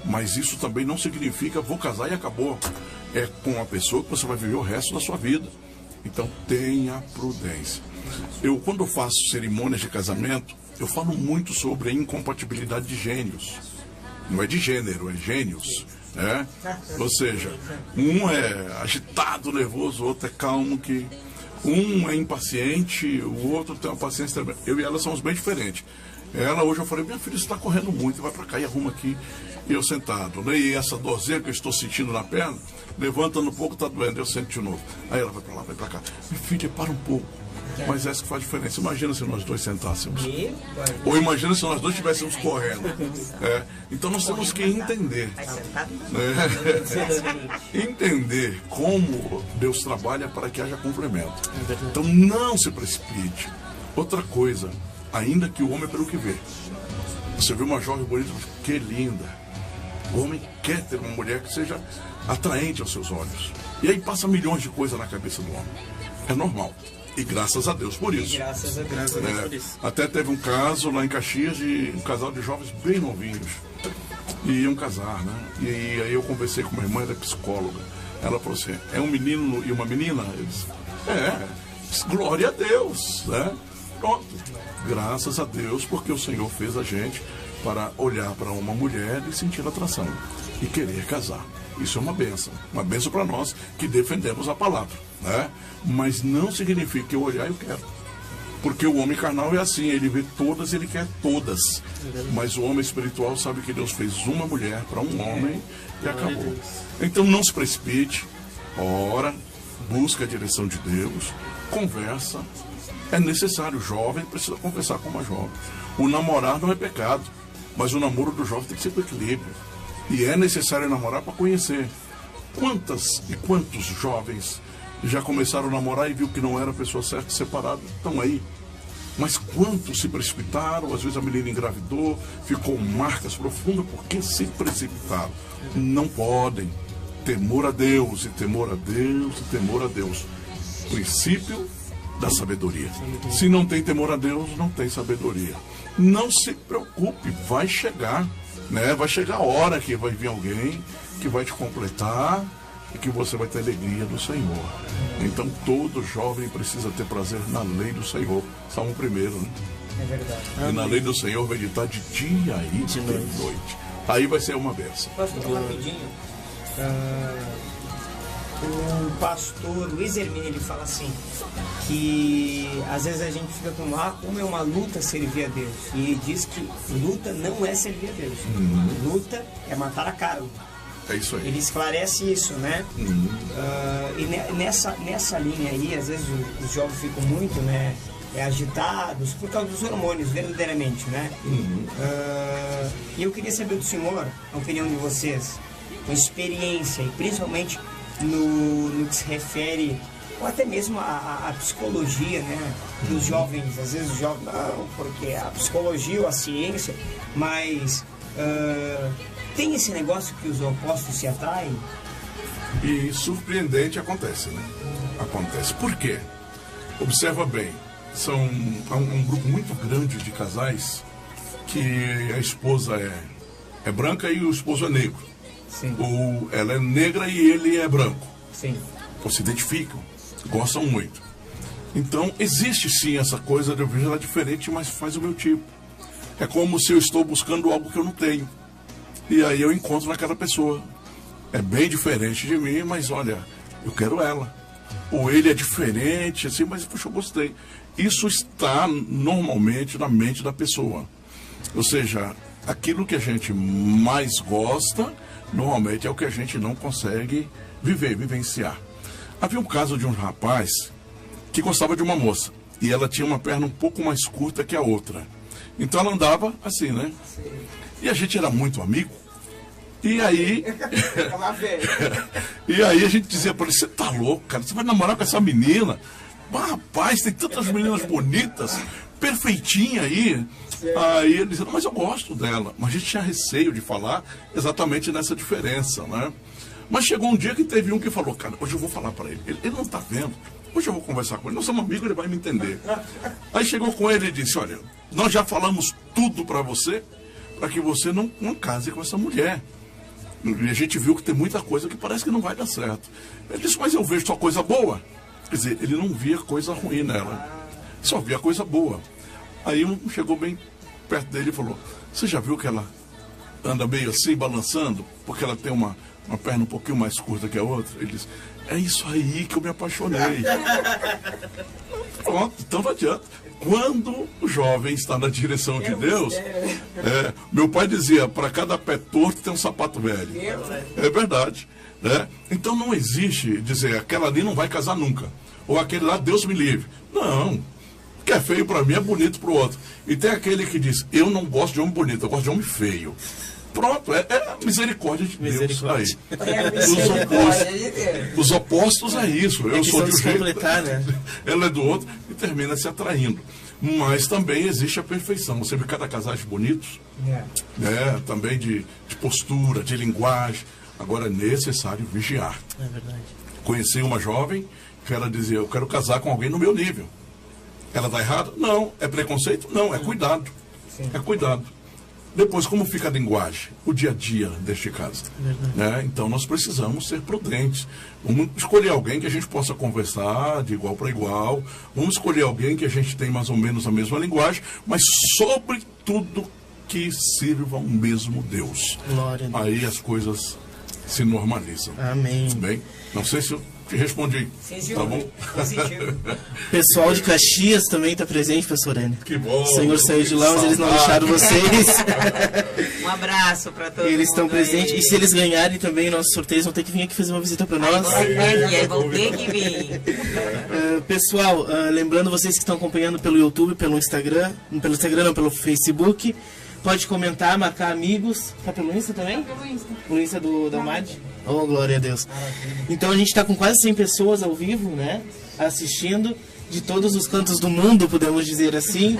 mas isso também não significa vou casar e acabou. É com a pessoa que você vai viver o resto da sua vida. Então tenha prudência. Quando eu faço cerimônias de casamento, eu falo muito sobre a incompatibilidade de gênios. Não é de gênero, é gênios. Ou seja, um é agitado, nervoso, o outro é calmo, um é impaciente, o outro tem uma paciência tremenda. Eu e ela somos bem diferentes. Ela hoje eu falei, minha filha, você está correndo muito, vai para cá e arruma aqui. E eu sentado, né? E essa dorzinha que eu estou sentindo na perna, levantando um pouco, está doendo, eu sento de novo. Aí ela vai para lá, vai para cá. Minha filha, para um pouco. Mas essa que faz diferença. Imagina se nós dois sentássemos. Ou imagina se nós dois estivéssemos correndo. Então nós temos que entender. Entender como Deus trabalha para que haja complemento. Então não se precipite. Outra coisa, ainda que o homem é pelo que vê. Você vê uma jovem bonita, que linda. O homem quer ter uma mulher que seja atraente aos seus olhos. E aí passa milhões de coisas na cabeça do homem. É normal. E graças a Deus por isso. Graças a Deus por isso. Até teve um caso lá em Caxias de um casal de jovens bem novinhos. E iam casar, né? E aí eu conversei com uma irmã, ela é psicóloga. Ela falou assim, é um menino e uma menina? Eu disse, glória a Deus, né? Pronto. Graças a Deus, porque o Senhor fez a gente para olhar para uma mulher e sentir atração. E querer casar. Isso é uma bênção para nós que defendemos a palavra, né? Mas não significa que eu olhar e eu quero. Porque o homem carnal é assim, ele vê todas, ele quer todas. Mas o homem espiritual sabe que Deus fez uma mulher para um homem e acabou. Então não se precipite, ora, busca a direção de Deus, conversa. É necessário, o jovem precisa conversar com uma jovem. O namorar não é pecado, mas o namoro do jovem tem que ser com equilíbrio. E é necessário namorar para conhecer. Quantas e quantos jovens já começaram a namorar e viu que não era a pessoa certa, separado, estão aí. Mas quantos se precipitaram, às vezes a menina engravidou, ficou marcas profundas porque se precipitaram. Não podem. Temor a Deus, e temor a Deus, e temor a Deus. Princípio da sabedoria. Se não tem temor a Deus, não tem sabedoria. Não se preocupe, vai chegar. Né? Vai chegar a hora que vai vir alguém que vai te completar e que você vai ter alegria do Senhor. Então todo jovem precisa ter prazer na lei do Senhor. Salmo 1, né? É verdade. E na lei do Senhor meditar de dia e de noite. Aí vai ser uma bênção. Pastor, rapidinho. O pastor Luiz Hermínio, ele fala assim, que às vezes a gente fica com como é uma luta servir a Deus. E ele diz que luta não é servir a Deus. Luta é matar a carne. É isso aí. Ele esclarece isso, né? E nessa linha aí, às vezes os jovens ficam muito, né, agitados por causa dos hormônios, verdadeiramente, né? E eu queria saber do senhor, a opinião de vocês, com experiência e principalmente no que se refere ou até mesmo a psicologia, né? Que os jovens, às vezes os jovens, não, porque a psicologia ou a ciência, mas tem esse negócio que os opostos se atraem? E surpreendente acontece, né? Acontece. Por quê? Observa bem, há um grupo muito grande de casais que a esposa é branca e o esposo é negro. Sim. Ou ela é negra e ele é branco. Sim. Ou se identificam, gostam muito. Então, existe sim essa coisa de eu vejo ela diferente, mas faz o meu tipo. É como se eu estou buscando algo que eu não tenho. E aí eu encontro naquela pessoa. É bem diferente de mim, mas olha, eu quero ela. Ou ele é diferente, assim, mas puxa, eu gostei. Isso está normalmente na mente da pessoa. Ou seja, aquilo que a gente mais gosta, normalmente é o que a gente não consegue vivenciar. Havia um caso de um rapaz que gostava de uma moça. E ela tinha uma perna um pouco mais curta que a outra. Então ela andava assim, né? E a gente era muito amigo. E aí... e aí a gente dizia para ele, você tá louco, cara? Você vai namorar com essa menina? Bah, rapaz, tem tantas meninas bonitas, perfeitinha aí. Aí ele dizia, mas eu gosto dela. Mas a gente tinha receio de falar exatamente nessa diferença, né? Mas chegou um dia que teve um que falou, cara, hoje eu vou falar para ele. Ele não tá vendo. Hoje eu vou conversar com ele. Nós somos amigos, ele vai me entender. Aí chegou com ele e disse, olha, nós já falamos tudo para você, para que você não case com essa mulher. E a gente viu que tem muita coisa que parece que não vai dar certo. Ele disse, mas eu vejo só coisa boa. Quer dizer, ele não via coisa ruim nela. Só via coisa boa. Aí um chegou bem perto dele e falou, você já viu que ela anda meio assim, balançando? Porque ela tem uma perna um pouquinho mais curta que a outra? Ele disse, é isso aí que eu me apaixonei. Pronto, então não adianta. Quando o jovem está na direção de Deus, meu pai dizia, para cada pé torto tem um sapato velho. É verdade. Né? Então não existe dizer, aquela ali não vai casar nunca. Ou aquele lá, Deus me livre. Não. O que é feio para mim é bonito para o outro. E tem aquele que diz, eu não gosto de homem bonito, eu gosto de homem feio. Pronto, é a misericórdia de Deus aí. Os opostos é isso. Eu sou de um jeito, né? Ela é do outro e termina se atraindo. Mas também existe a perfeição. Você vê cada casais bonitos, né? Também de postura, de linguagem. Agora é necessário vigiar. É verdade. Conheci uma jovem que ela dizia, eu quero casar com alguém no meu nível. Ela está errada? Não. É preconceito? Não, é cuidado. Sim. É cuidado. Depois, como fica a linguagem? O dia a dia deste caso. Né? Então, nós precisamos ser prudentes. Vamos escolher alguém que a gente possa conversar de igual para igual. Vamos escolher alguém que a gente tem mais ou menos a mesma linguagem, mas, sobretudo, que sirva o mesmo Deus. Glória a Deus. Aí as coisas se normalizam. Amém. Bem, não sei se eu te respondi. Sim, tá bom? Pessoal de Caxias também está presente, pastor Enio. Que bom. O Senhor saiu de lá, mas eles não deixaram vocês. Um abraço para todos. Eles estão presentes. E se eles ganharem também nossos sorteios, vão ter que vir aqui fazer uma visita para nós. Vão ter que vir. Pessoal, lembrando vocês que estão acompanhando pelo YouTube, pelo Instagram, não, pelo Facebook. Pode comentar, marcar amigos. Tá pelo Insta também? Tá pelo Insta. Pelo Insta da Mad? Oh, glória a Deus. Então a gente está com quase 100 pessoas ao vivo, né? Assistindo. De todos os cantos do mundo, podemos dizer assim.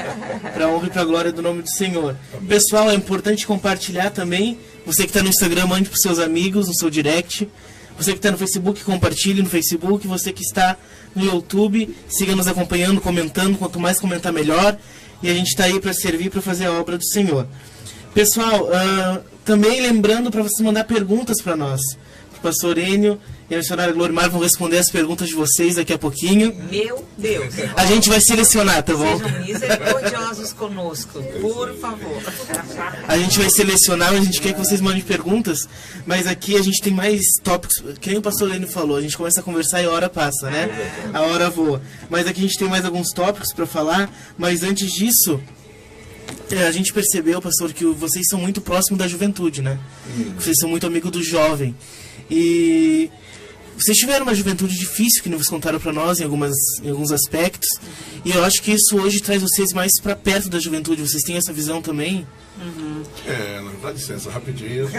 Para a honra e para a glória do nome do Senhor. Pessoal, é importante compartilhar também. Você que está no Instagram, mande para os seus amigos, no seu direct. Você que está no Facebook, compartilhe no Facebook. Você que está no YouTube, siga nos acompanhando, comentando. Quanto mais comentar, melhor. E a gente está aí para servir, para fazer a obra do Senhor. Pessoal, também lembrando para vocês mandar perguntas para nós. O pastor Enio e a missionária Glorimar vão responder as perguntas de vocês daqui a pouquinho. Meu Deus. A gente vai selecionar, tá bom? Sejam misericordiosos conosco, por favor. A gente vai selecionar, a gente quer que vocês mandem perguntas, mas aqui a gente tem mais tópicos. Que nem o pastor Enio falou, a gente começa a conversar e a hora passa, né? A hora voa. Mas aqui a gente tem mais alguns tópicos para falar, mas antes disso... a gente percebeu, pastor, que vocês são muito próximos da juventude, né? Vocês são muito amigos do jovem. E vocês tiveram uma juventude difícil, que nos contaram para nós em alguns aspectos. E eu acho que isso hoje traz vocês mais para perto da juventude. Vocês têm essa visão também? Na dá licença, rapidinho. Eu vi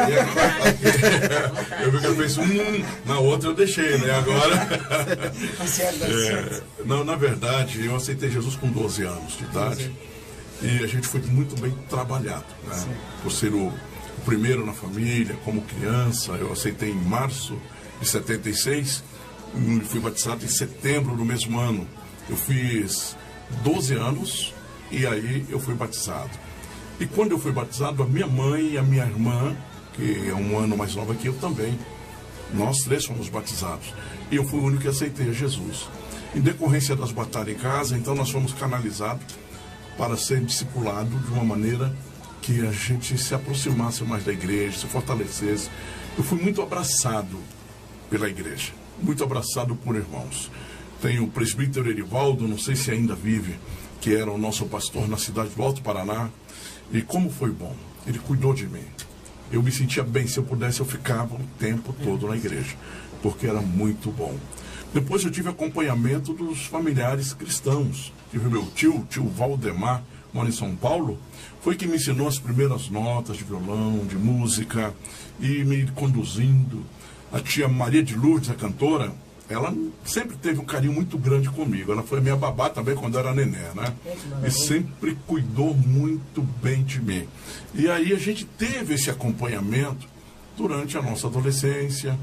que ela fez na outra eu deixei, né? Agora. Não, na verdade, eu aceitei Jesus com 12 anos de idade. E a gente foi muito bem trabalhado, né? Por ser o primeiro na família, como criança. Eu aceitei em março de 76 e fui batizado em setembro do mesmo ano. Eu fiz 12 anos e aí eu fui batizado. E quando eu fui batizado, a minha mãe e a minha irmã, que é um ano mais nova que eu também, nós três fomos batizados. E eu fui o único que aceitei a Jesus. Em decorrência das batalhas em casa, então nós fomos canalizados para ser discipulado de uma maneira que a gente se aproximasse mais da igreja, se fortalecesse. Eu fui muito abraçado pela igreja, muito abraçado por irmãos. Tem o presbítero Erivaldo, não sei se ainda vive, que era o nosso pastor na cidade do Alto Paraná. E como foi bom, ele cuidou de mim. Eu me sentia bem, se eu pudesse eu ficava o tempo todo na igreja, porque era muito bom. Depois eu tive acompanhamento dos familiares cristãos. Tive meu tio Valdemar, mora em São Paulo, foi que me ensinou as primeiras notas de violão, de música, e me conduzindo. A tia Maria de Lourdes, a cantora, ela sempre teve um carinho muito grande comigo. Ela foi minha babá também quando eu era neném, né? E sempre cuidou muito bem de mim. E aí a gente teve esse acompanhamento durante a nossa adolescência.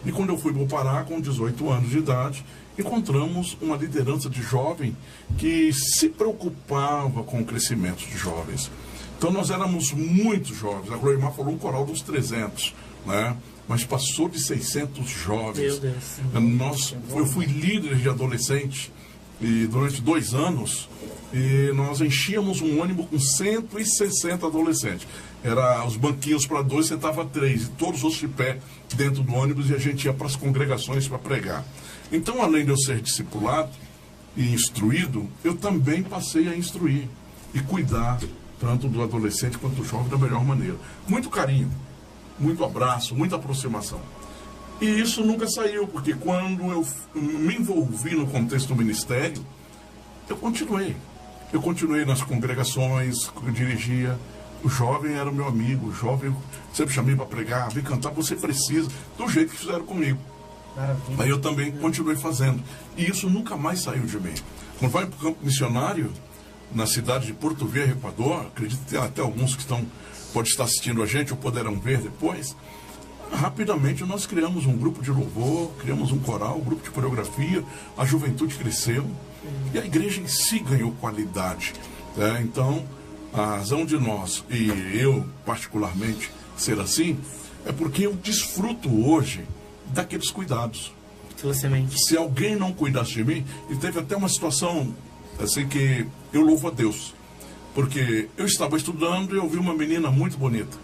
E quando eu fui para o Pará, com 18 anos de idade, encontramos uma liderança de jovem que se preocupava com o crescimento de jovens. Então nós éramos muito jovens. A Glorimar falou um coral dos 300, né? Mas passou de 600 jovens. Meu Deus. Eu fui líder de adolescente e durante 2 anos e nós enchíamos um ônibus com 160 adolescentes. Era os banquinhos para 2, sentava 3, e todos os de pé dentro do ônibus, e a gente ia para as congregações para pregar. Então, além de eu ser discipulado e instruído, eu também passei a instruir e cuidar tanto do adolescente quanto do jovem da melhor maneira. Muito carinho, muito abraço, muita aproximação. E isso nunca saiu, porque quando eu me envolvi no contexto do ministério, eu continuei. Eu continuei nas congregações, eu dirigia. O jovem era meu amigo, o jovem eu sempre chamei para pregar, vem cantar, você precisa, do jeito que fizeram comigo. Maravilha. Aí eu também continuei fazendo. E isso nunca mais saiu de mim. Quando vai para o campo missionário, na cidade de Porto Velho, Equador, acredito que tem até alguns que podem estar assistindo a gente ou poderão ver depois, rapidamente nós criamos um grupo de louvor, criamos um coral, um grupo de coreografia, a juventude cresceu e a igreja em si ganhou qualidade. Então, a razão de nós, e eu particularmente, ser assim, é porque eu desfruto hoje daqueles cuidados. Se alguém não cuidasse de mim, e teve até uma situação assim que eu louvo a Deus, porque eu estava estudando e eu vi uma menina muito bonita,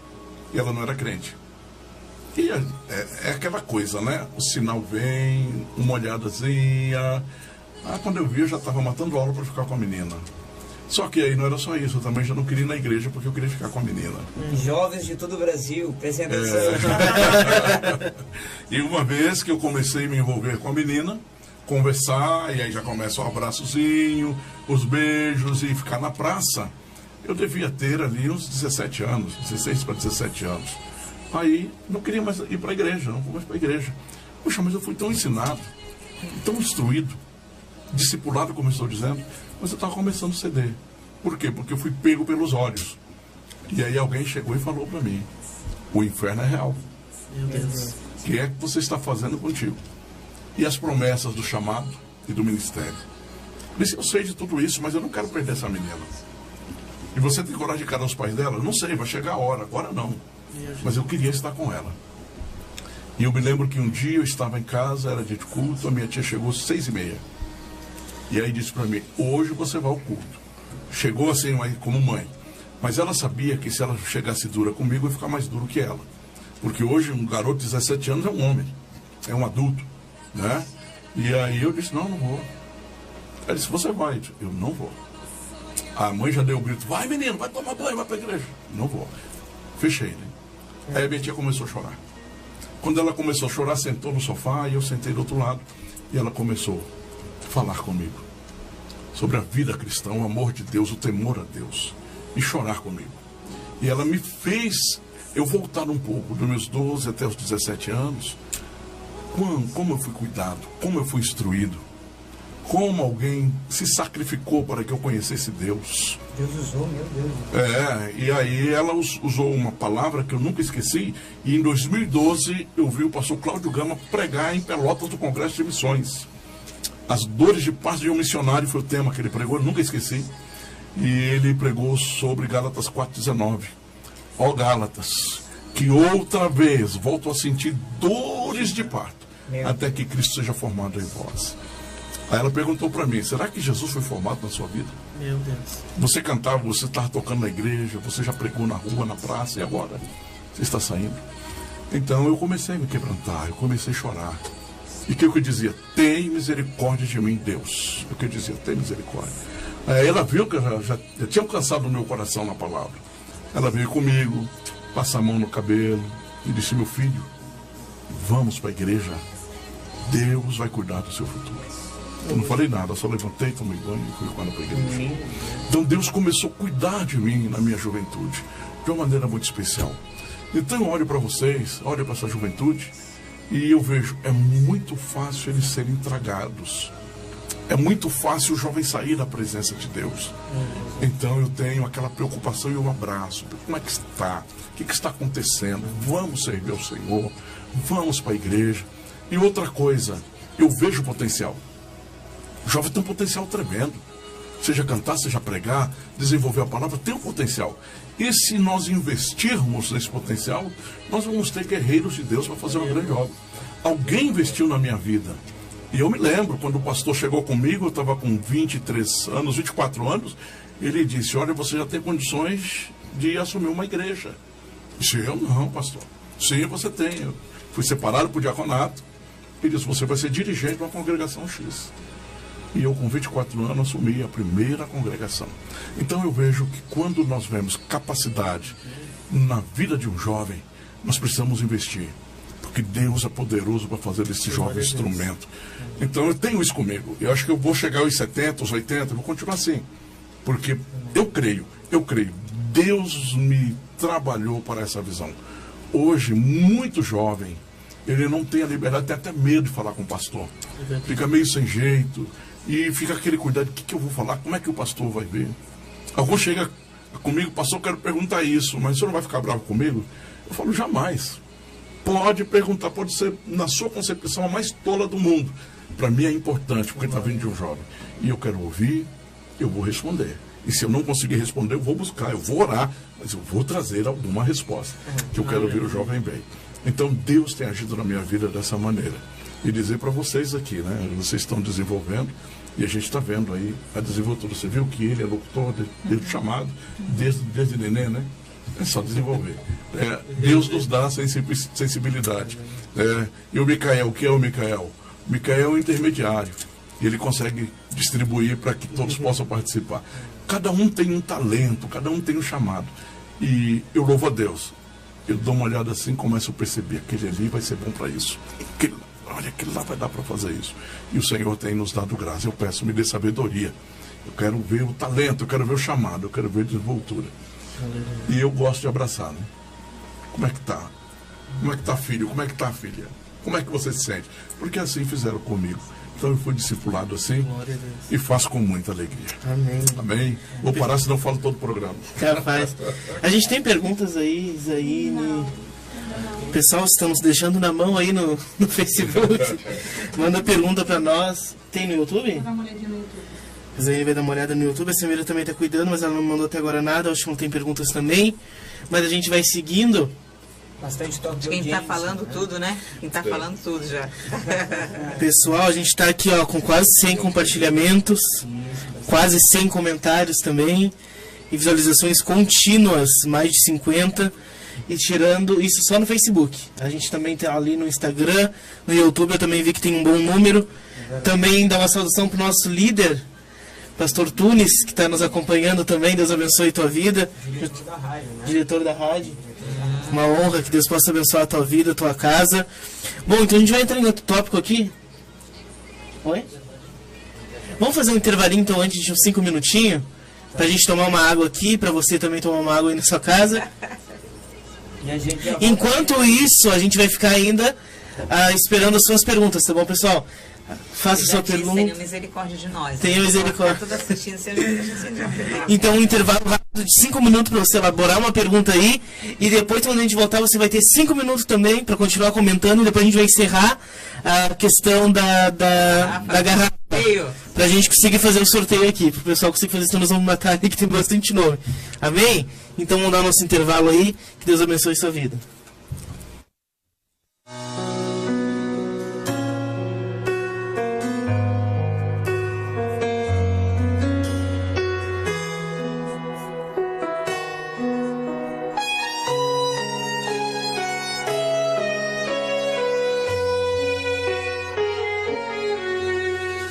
e ela não era crente. E é aquela coisa, né? O sinal vem, uma olhadazinha. Quando eu vi, eu já estava matando aula para ficar com a menina. Só que aí não era só isso, eu também já não queria ir na igreja porque eu queria ficar com a menina. Jovens de todo o Brasil, prestem atenção. E uma vez que eu comecei a me envolver com a menina, conversar, e aí já começa o abraçozinho, os beijos e ficar na praça, eu devia ter ali uns 17 anos, 16 para 17 anos. Aí não queria mais ir para a igreja, não vou mais para a igreja. Puxa, mas eu fui tão ensinado, tão instruído, discipulado, como eu estou dizendo, mas eu estava começando a ceder. Por quê? Porque eu fui pego pelos olhos. E aí alguém chegou e falou para mim, o inferno é real. Meu Deus. O que é que você está fazendo contigo? E as promessas do chamado e do ministério. Eu disse, eu sei de tudo isso, mas eu não quero perder essa menina. E você tem coragem de encarar os pais dela? Não sei, vai chegar a hora, agora não. Mas eu queria estar com ela. E eu me lembro que um dia eu estava em casa, era dia de culto, a minha tia chegou às 6h30. E aí disse para mim, hoje você vai ao culto. Chegou assim como mãe. Mas ela sabia que se ela chegasse dura comigo, eu ia ficar mais duro que ela. Porque hoje um garoto de 17 anos é um homem, é um adulto, né? E aí eu disse, não vou. Ela disse, você vai. Eu não vou. A mãe já deu o grito, vai menino, vai tomar banho, vai para a igreja. Não vou. Fechei, né? Aí a minha tia começou a chorar. Quando ela começou a chorar, sentou no sofá e eu sentei do outro lado. E ela começou a falar comigo sobre a vida cristã, o amor de Deus, o temor a Deus. E chorar comigo. E ela me fez eu voltar um pouco, dos meus 12 até os 17 anos, como eu fui cuidado, como eu fui instruído, como alguém se sacrificou para que eu conhecesse Deus. Deus usou, meu Deus. E aí ela usou uma palavra que eu nunca esqueci, e em 2012 eu vi o pastor Cláudio Gama pregar em Pelotas do Congresso de Missões. As dores de parte de um missionário foi o tema que ele pregou, eu nunca esqueci. E ele pregou sobre Gálatas 4,19. Ó Gálatas, que outra vez volto a sentir dores de parto, até que Cristo seja formado em vós. Aí ela perguntou para mim, será que Jesus foi formado na sua vida? Meu Deus. Você cantava, você estava tocando na igreja, você já pregou na rua, na praça, e agora? Você está saindo? Então eu comecei a me quebrantar, eu comecei a chorar. E o que eu dizia? Tem misericórdia de mim, Deus. O que eu dizia? Tem misericórdia. Aí ela viu que eu já tinha alcançado o meu coração na palavra. Ela veio comigo, passa a mão no cabelo e disse, meu filho, vamos para a igreja. Deus vai cuidar do seu futuro. Eu não falei nada, só levantei, tomei banho e fui para a igreja. Então Deus começou a cuidar de mim na minha juventude, de uma maneira muito especial. Então eu olho para vocês, olho para essa juventude, e eu vejo, é muito fácil eles serem tragados. É muito fácil o jovem sair da presença de Deus. Então eu tenho aquela preocupação e eu abraço. Como é que está? O que está acontecendo? Vamos servir ao Senhor. Vamos para a igreja. E outra coisa, eu vejo o potencial. O jovem tem um potencial tremendo. Seja cantar, seja pregar, desenvolver a palavra, tem um potencial. E se nós investirmos nesse potencial, nós vamos ter guerreiros de Deus para fazer uma grande obra. Alguém investiu na minha vida. E eu me lembro, quando o pastor chegou comigo, eu estava com 23 anos, 24 anos, ele disse, olha, você já tem condições de assumir uma igreja. Eu disse, eu não, pastor. Sim, você tem. Eu fui separado para o diaconato. Ele disse, você vai ser dirigente de uma congregação X. E eu, com 24 anos, assumi a primeira congregação. Então eu vejo que quando nós vemos capacidade na vida de um jovem, nós precisamos investir. Porque Deus é poderoso para fazer desse jovem instrumento. Então eu tenho isso comigo. Eu acho que eu vou chegar aos 70, aos 80, vou continuar assim. Porque eu creio. Deus me trabalhou para essa visão. Hoje, muito jovem, ele não tem a liberdade, tem até medo de falar com o pastor. Fica meio sem jeito. E fica aquele cuidado, o que eu vou falar? Como é que o pastor vai ver? Algum chega comigo, pastor, eu quero perguntar isso, mas o senhor não vai ficar bravo comigo? Eu falo, jamais. Pode perguntar, pode ser, na sua concepção, a mais tola do mundo. Para mim é importante, porque está vindo de um jovem. E eu quero ouvir, eu vou responder. E se eu não conseguir responder, eu vou buscar, eu vou orar, mas eu vou trazer alguma resposta, que eu quero ouvir o jovem bem. Então Deus tem agido na minha vida dessa maneira. E dizer para vocês aqui, né? Vocês estão desenvolvendo e a gente está vendo aí a desenvoltura. Você viu que ele é locutor desde o chamado, desde neném, né? É só desenvolver. Deus nos dá sensibilidade. E o Micael, o que é o Micael? O Micael é o intermediário. E ele consegue distribuir para que todos possam participar. Cada um tem um talento, cada um tem um chamado. E eu louvo a Deus. Eu dou uma olhada assim, começo a perceber, aquele ali vai ser bom para isso. Olha, aquele lá vai dar para fazer isso. E o Senhor tem nos dado graça. Eu peço, me dê sabedoria. Eu quero ver o talento, eu quero ver o chamado, eu quero ver a desenvoltura. E eu gosto de abraçar, né? Como é que tá? Como é que tá, filho? Como é que tá, filha? Como é que você se sente? Porque assim fizeram comigo. Então eu fui discipulado assim e faço com muita alegria. Amém. Amém? Vou parar, senão eu falo todo o programa. Capaz. A gente tem perguntas aí, Isaíne. Pessoal, estamos deixando na mão aí no Facebook. Manda pergunta pra nós. Tem no YouTube? Vou dar uma olhadinha no YouTube. A Isaíne vai dar uma olhada no YouTube. A Samira também tá cuidando, mas ela não mandou até agora nada. Acho que não tem perguntas também. Mas a gente vai seguindo. Bastante toque de Quem audiência, está falando tudo, né? Quem está falando tudo já. Pessoal, a gente está aqui ó, com quase 100 compartilhamentos, quase 100 comentários também, e visualizações contínuas, mais de 50, e tirando isso só no Facebook. A gente também está ali no Instagram, no YouTube, eu também vi que tem um bom número. Também dá uma saudação para o nosso líder, Pastor Tunes, que está nos acompanhando também. Deus abençoe tua vida. Diretor da rádio, né? Diretor da rádio. Uma honra, que Deus possa abençoar a tua vida, a tua casa. Bom, então a gente vai entrar em outro tópico aqui. Oi? Vamos fazer um intervalinho então antes de uns 5 minutinhos, pra gente tomar uma água aqui, pra você também tomar uma água aí na sua casa. E a gente já Enquanto isso, a gente vai ficar ainda esperando as suas perguntas, tá bom, pessoal? Faça sua pergunta. Tenha misericórdia de nós. Tenha misericórdia. Tá tudo assistindo, seja Então, um intervalo rápido de 5 minutos para você elaborar uma pergunta aí. E depois, quando a gente voltar, você vai ter 5 minutos também para continuar comentando. E depois a gente vai encerrar a questão da garrafa. Para a gente conseguir fazer o sorteio aqui. Para o pessoal conseguir fazer, senão nós vamos matar ali, que tem bastante nome. Amém? Então, vamos dar o nosso intervalo aí. Que Deus abençoe sua vida.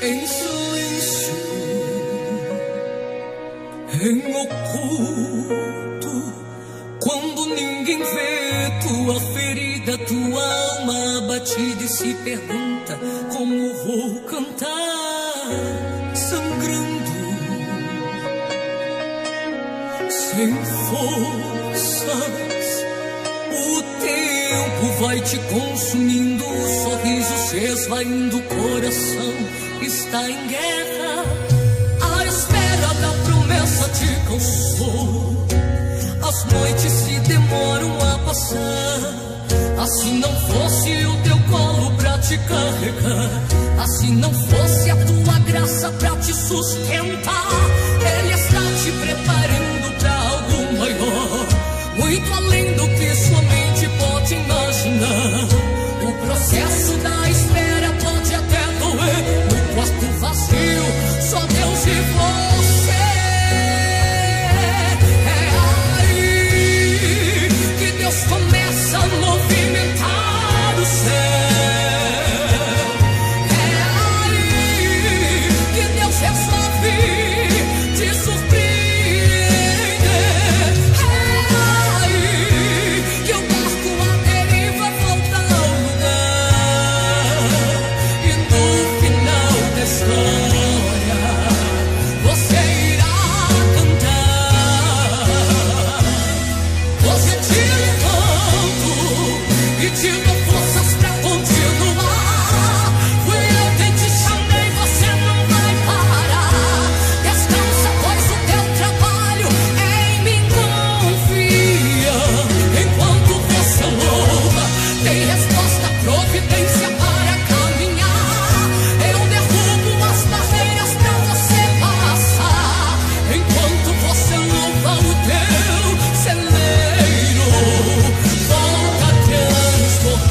Em silêncio, em oculto, quando ninguém vê tua ferida, tua alma abatida e se pergunta como vou cantar, sangrando, sem forças. O tempo vai te consumindo, o sorriso se esvaindo, o coração está em guerra. A espera da promessa te cansou, as noites se demoram a passar. Assim não fosse o teu colo pra te carregar, assim não fosse a tua graça pra te sustentar. Ele está te preparando pra algo maior, muito além do que sua mente pode imaginar. O processo da espera pode até doer, no quarto vazio, só Deus e você. É aí que Deus começa a movimentar o céu. É aí que Deus resolve te surpreender. É aí que o barco à deriva volta ao lugar. E no final da história você irá cantar. Você te levanto e te dou forças pra continuar. Fui eu quem te chamei, você não vai parar. Descansa, pois o teu trabalho em mim confia. Enquanto você louva, tem resposta, providência para caminhar. Eu derrubo as barreiras pra você passar. Enquanto você louva o teu celeiro, volta a transbordar.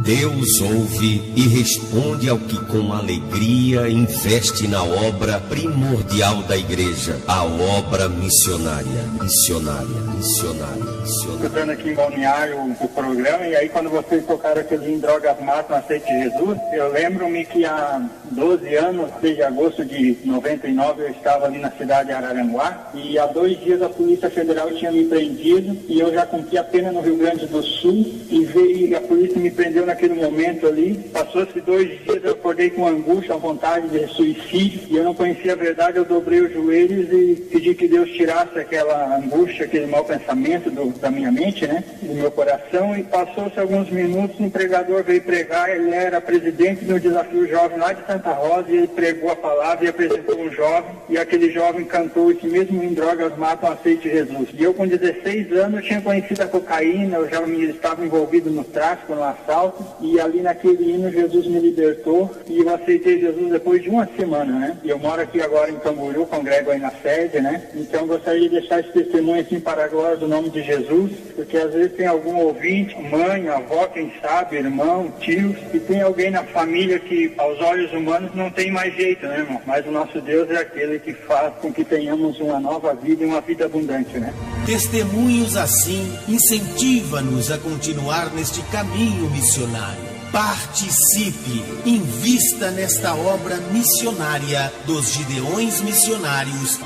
Deus ouve e responde ao que com alegria investe na obra primordial da igreja, a obra missionária. Escutando aqui em Balneário o programa, e aí quando vocês tocaram aquele Em Drogas Matam, Aceite Jesus, eu lembro-me que há 12 anos, desde agosto de 99, eu estava ali na cidade de Araranguá, e há 2 dias a Polícia Federal tinha me prendido, e eu já cumpri a pena no Rio Grande do Sul, e a polícia me prendeu naquele momento ali. Passou-se 2 dias, eu acordei com angústia, a vontade de suicídio, e eu não conhecia a verdade. Eu dobrei os joelhos e pedi que Deus tirasse aquela angústia, aquele mau pensamento da minha mente, né, do meu coração. E passou-se alguns minutos, o empregador veio pregar. Ele era presidente do Desafio Jovem lá de Santa Rosa, e ele pregou a palavra e apresentou um jovem, e aquele jovem cantou esse mesmo Em Drogas Matam, Aceite Jesus. E eu, com 16 anos, tinha conhecido a cocaína, eu já estava envolvido no tráfico, no assalto, e ali naquele hino Jesus me libertou, e eu aceitei Jesus depois de 1 semana, né? E eu moro aqui agora em Camboriú, congrego aí na sede, né? Então eu gostaria de deixar esse testemunho assim para a glória do nome de Jesus, porque às vezes tem algum ouvinte, mãe, avó, quem sabe, irmão, tios, e tem alguém na família que aos olhos humanos não tem mais jeito, né, irmão? Mas o nosso Deus é aquele que faz com que tenhamos uma nova vida e uma vida abundante, né? Testemunhos assim incentiva-nos a continuar neste caminho missionário. Participe, invista nesta obra missionária dos Gideões Missionários.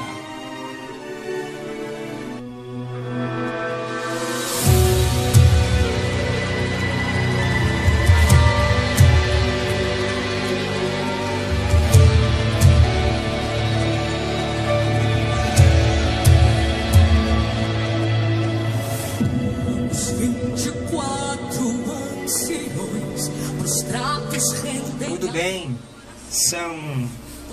Muito bem, são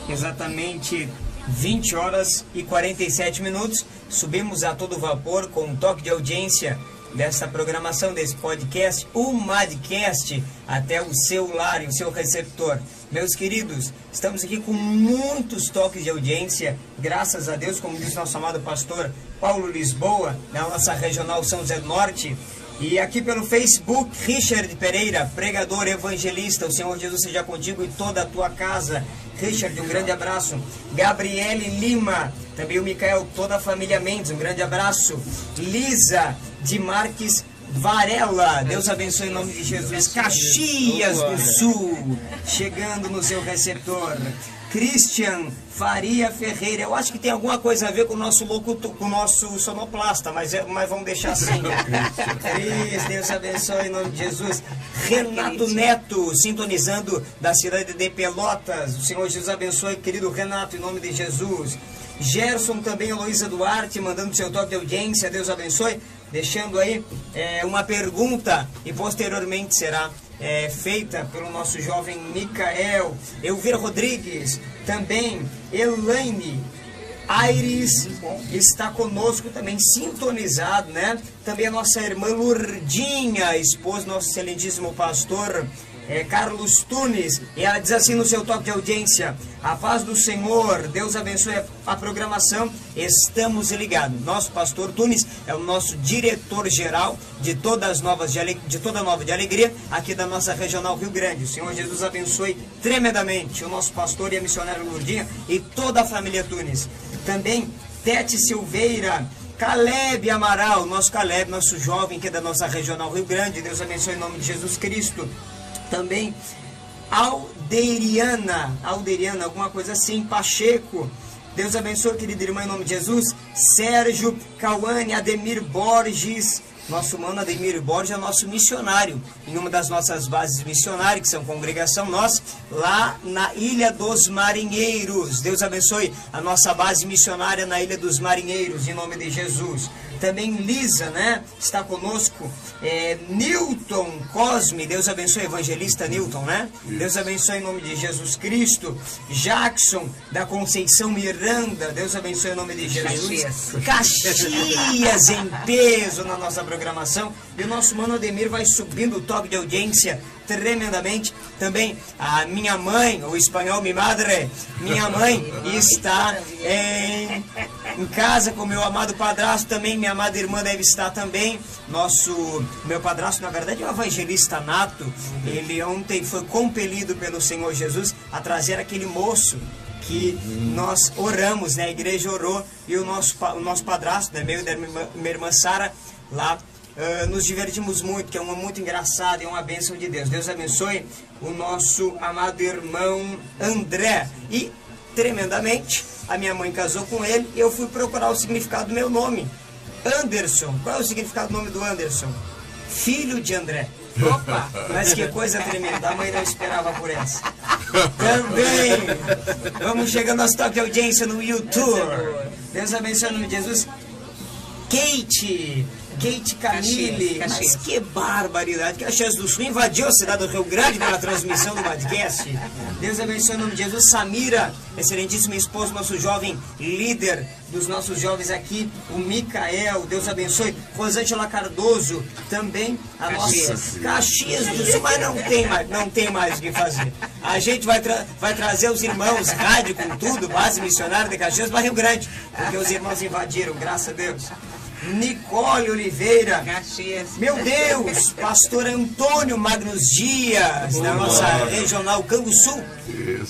exatamente 20 horas e 47 minutos. Subimos a todo vapor com um toque de audiência desta programação, desse podcast, o Madcast, até o seu lar e o seu receptor. Meus queridos, estamos aqui com muitos toques de audiência, graças a Deus, como diz nosso amado pastor Paulo Lisboa, na nossa regional São José do Norte. E aqui pelo Facebook, Richard Pereira, pregador evangelista, o Senhor Jesus seja contigo e toda a tua casa. Richard, um grande abraço. Gabriele Lima, também o Micael, toda a família Mendes, um grande abraço. Lisa de Marques Varela, Deus abençoe em nome de Jesus. Caxias do Sul, chegando no seu receptor. Christian Faria Ferreira, eu acho que tem alguma coisa a ver com o nosso locutor, com o nosso sonoplasta, mas vamos deixar assim. Cris, Deus abençoe em nome de Jesus. Renato Neto, sintonizando da cidade de Pelotas, o Senhor Jesus abençoe, querido Renato, em nome de Jesus. Gerson também, Heloísa Duarte, mandando seu toque de audiência, Deus abençoe, deixando aí uma pergunta e posteriormente será feita pelo nosso jovem Micael. Elvira Rodrigues, também Elaine Aires está conosco também, sintonizado, né? Também a nossa irmã Lurdinha, esposa do nosso excelentíssimo pastor Carlos Tunes, e ela diz assim no seu toque de audiência: a paz do Senhor, Deus abençoe a programação, estamos ligados. Nosso pastor Tunes é o nosso diretor-geral de todas Nova de Alegria, aqui da nossa regional Rio Grande. O Senhor Jesus abençoe tremendamente o nosso pastor e a missionária Lurdinha e toda a família Tunes. Também Tete Silveira, Caleb Amaral, nosso Caleb, nosso jovem que é da nossa regional Rio Grande, Deus abençoe em nome de Jesus Cristo. Também Alderiana, alguma coisa assim, Pacheco, Deus abençoe, querida irmã, em nome de Jesus. Sérgio Cauane, Ademir Borges, nosso mano Ademir Borges é nosso missionário em uma das nossas bases missionárias, que são congregação nossa, lá na Ilha dos Marinheiros. Deus abençoe a nossa base missionária na Ilha dos Marinheiros, em nome de Jesus. Também Lisa, né, está conosco. Newton Cosme, Deus abençoe, evangelista Newton, né? Isso. Deus abençoe em nome de Jesus Cristo. Jackson da Conceição Miranda, Deus abençoe em nome de Jesus. Caxias em peso na nossa programação. E o nosso mano Ademir vai subindo o toque de audiência tremendamente. Também a minha mãe, o espanhol mi madre, minha mãe está em em casa com meu amado padrasto também, minha amada irmã deve estar também. Meu padrasto, na verdade, é um evangelista nato. Ele ontem foi compelido pelo Senhor Jesus a trazer aquele moço que nós oramos, né? A igreja orou, e o nosso padrasto, né? Meu e da minha irmã Sara, lá, nos divertimos muito, que é muito engraçado, é uma bênção de Deus. Deus abençoe o nosso amado irmão André. E, tremendamente, a minha mãe casou com ele, e eu fui procurar o significado do meu nome, Anderson. Qual é o significado do nome do Anderson? Filho de André. Opa, mas que coisa tremenda, a mãe não esperava por essa. Também, vamos chegando aos top de audiência no YouTube. Deus abençoe o nome de Jesus. Kate Camille, mas que barbaridade, que a Caxias do Sul invadiu a cidade do Rio Grande pela transmissão do podcast. Deus abençoe o nome de Jesus. Samira, excelentíssima esposa, nosso jovem líder dos nossos jovens aqui, o Micael, Deus abençoe. Rosângela Cardoso, também a nossa Caxias do Sul, mas não tem mais o que fazer. A gente vai trazer os irmãos rádio com tudo, base missionária de Caxias para Rio Grande, porque os irmãos invadiram, graças a Deus. Nicole Oliveira, meu Deus, pastor Antônio Magnus Dias, da nossa regional Canguçu.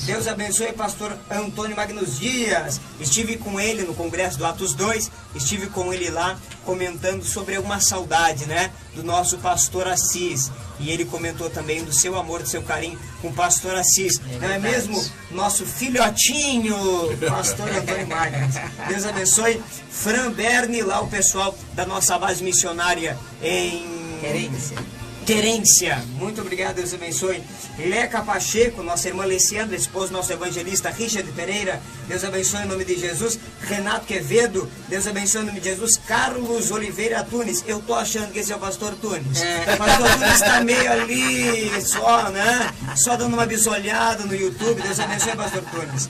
Deus abençoe pastor Antônio Magnus Dias. Estive com ele no congresso do Atos 2, estive com ele lá comentando sobre alguma saudade, né, do nosso pastor Assis. E ele comentou também do seu amor, do seu carinho com o pastor Assis. Não é mesmo? Nosso filhotinho, pastor Antônio Magnus. Deus abençoe. Fran Berni, lá o pessoal da nossa base missionária em Querência. Muito obrigado, Deus abençoe. Leca Pacheco, nossa irmã Leciandra, esposa do nosso evangelista Richard Pereira. Deus abençoe em nome de Jesus. Renato Quevedo, Deus abençoe em nome de Jesus. Carlos Oliveira Tunes, eu tô achando que esse é o pastor Tunes. O pastor Tunes está meio ali, só, né? Só dando uma bisolhada no YouTube. Deus abençoe, pastor Tunes.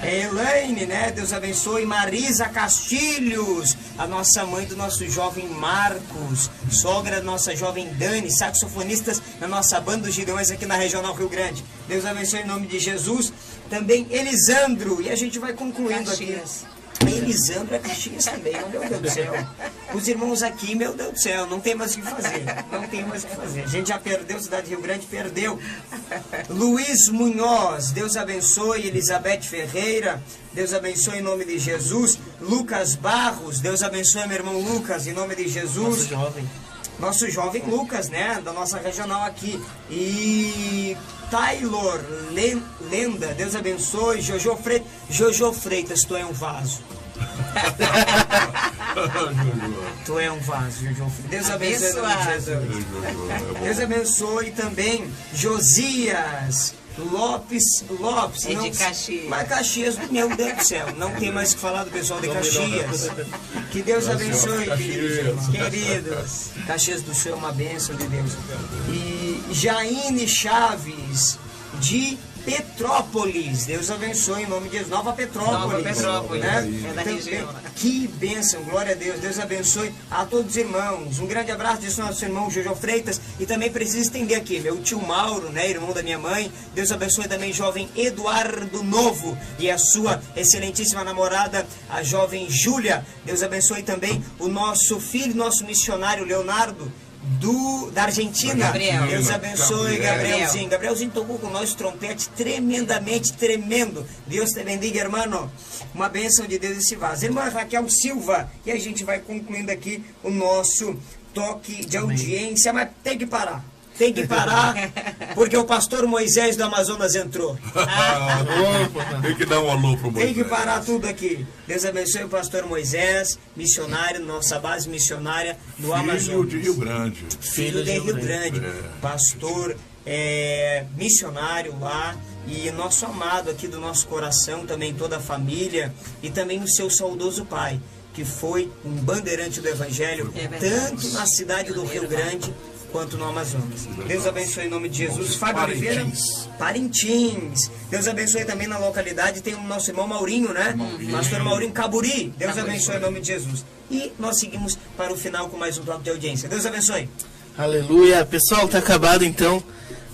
Elaine, né? Deus abençoe. Marisa Castilhos, a nossa mãe do nosso jovem Marcos, sogra da nossa jovem Dani, saxofonistas da nossa banda dos Gideões aqui na Regional Rio Grande. Deus abençoe em nome de Jesus. Também Elisandro, e a gente vai concluindo aqui. Elisandro é Caxias também, meu Deus do céu. Os irmãos aqui, meu Deus do céu, não tem mais o que fazer. Não tem mais o que fazer. A gente já perdeu, cidade de Rio Grande perdeu. Luiz Munhoz, Deus abençoe. Elizabeth Ferreira, Deus abençoe em nome de Jesus. Lucas Barros, Deus abençoe meu irmão Lucas, em nome de Jesus. Nosso jovem Lucas, né, da nossa regional aqui. E Taylor Lenda, Deus abençoe. Jojo Freitas, tu é um vaso. Tu é um vaso, Jojo Freitas. Deus abençoe em nome de Jesus. Deus abençoe também Josias Lopes, é de Caxias. Mas Caxias, meu Deus do céu, não tem mais o que falar do pessoal de Caxias. Que Deus abençoe, queridos. Caxias do Sul é uma bênção de Deus. E Jaine Chaves, de Petrópolis, Deus abençoe em nome de Jesus. Nova Petrópolis, né? É da região. Que bênção, glória a Deus. Deus abençoe a todos os irmãos. Um grande abraço de nosso irmão Jojo Freitas. E também preciso estender aqui, meu tio Mauro, né, irmão da minha mãe. Deus abençoe também jovem Eduardo Novo e a sua excelentíssima namorada, a jovem Júlia. Deus abençoe também o nosso filho, nosso missionário Leonardo, da Argentina. Gabriel. Deus abençoe, Gabrielzinho. Gabrielzinho tocou com nós trompete tremendamente tremendo. Deus te bendiga, irmão. Uma bênção de Deus esse vaso. Irmã Raquel Silva. E a gente vai concluindo aqui o nosso toque de audiência, mas tem que parar. Tem que parar, porque o pastor Moisés do Amazonas entrou. Tem que dar um alô pro Moisés. Tem que parar tudo aqui. Deus abençoe o pastor Moisés, missionário, nossa base missionária do Amazonas. Filho de Rio Grande. Filho de Rio Grande. Pastor missionário lá. E nosso amado aqui do nosso coração, também toda a família. E também o seu saudoso pai, que foi um bandeirante do Evangelho, tanto na cidade do Rio Grande quanto no Amazonas. Deus abençoe em nome de Jesus. Fábio Oliveira, Parintins. Deus abençoe também na localidade. Tem o nosso irmão Maurinho, né? Pastor Maurinho Caburi. Deus abençoe em nome de Jesus. E nós seguimos para o final com mais um bloco de audiência. Deus abençoe. Aleluia. Pessoal, tá acabado então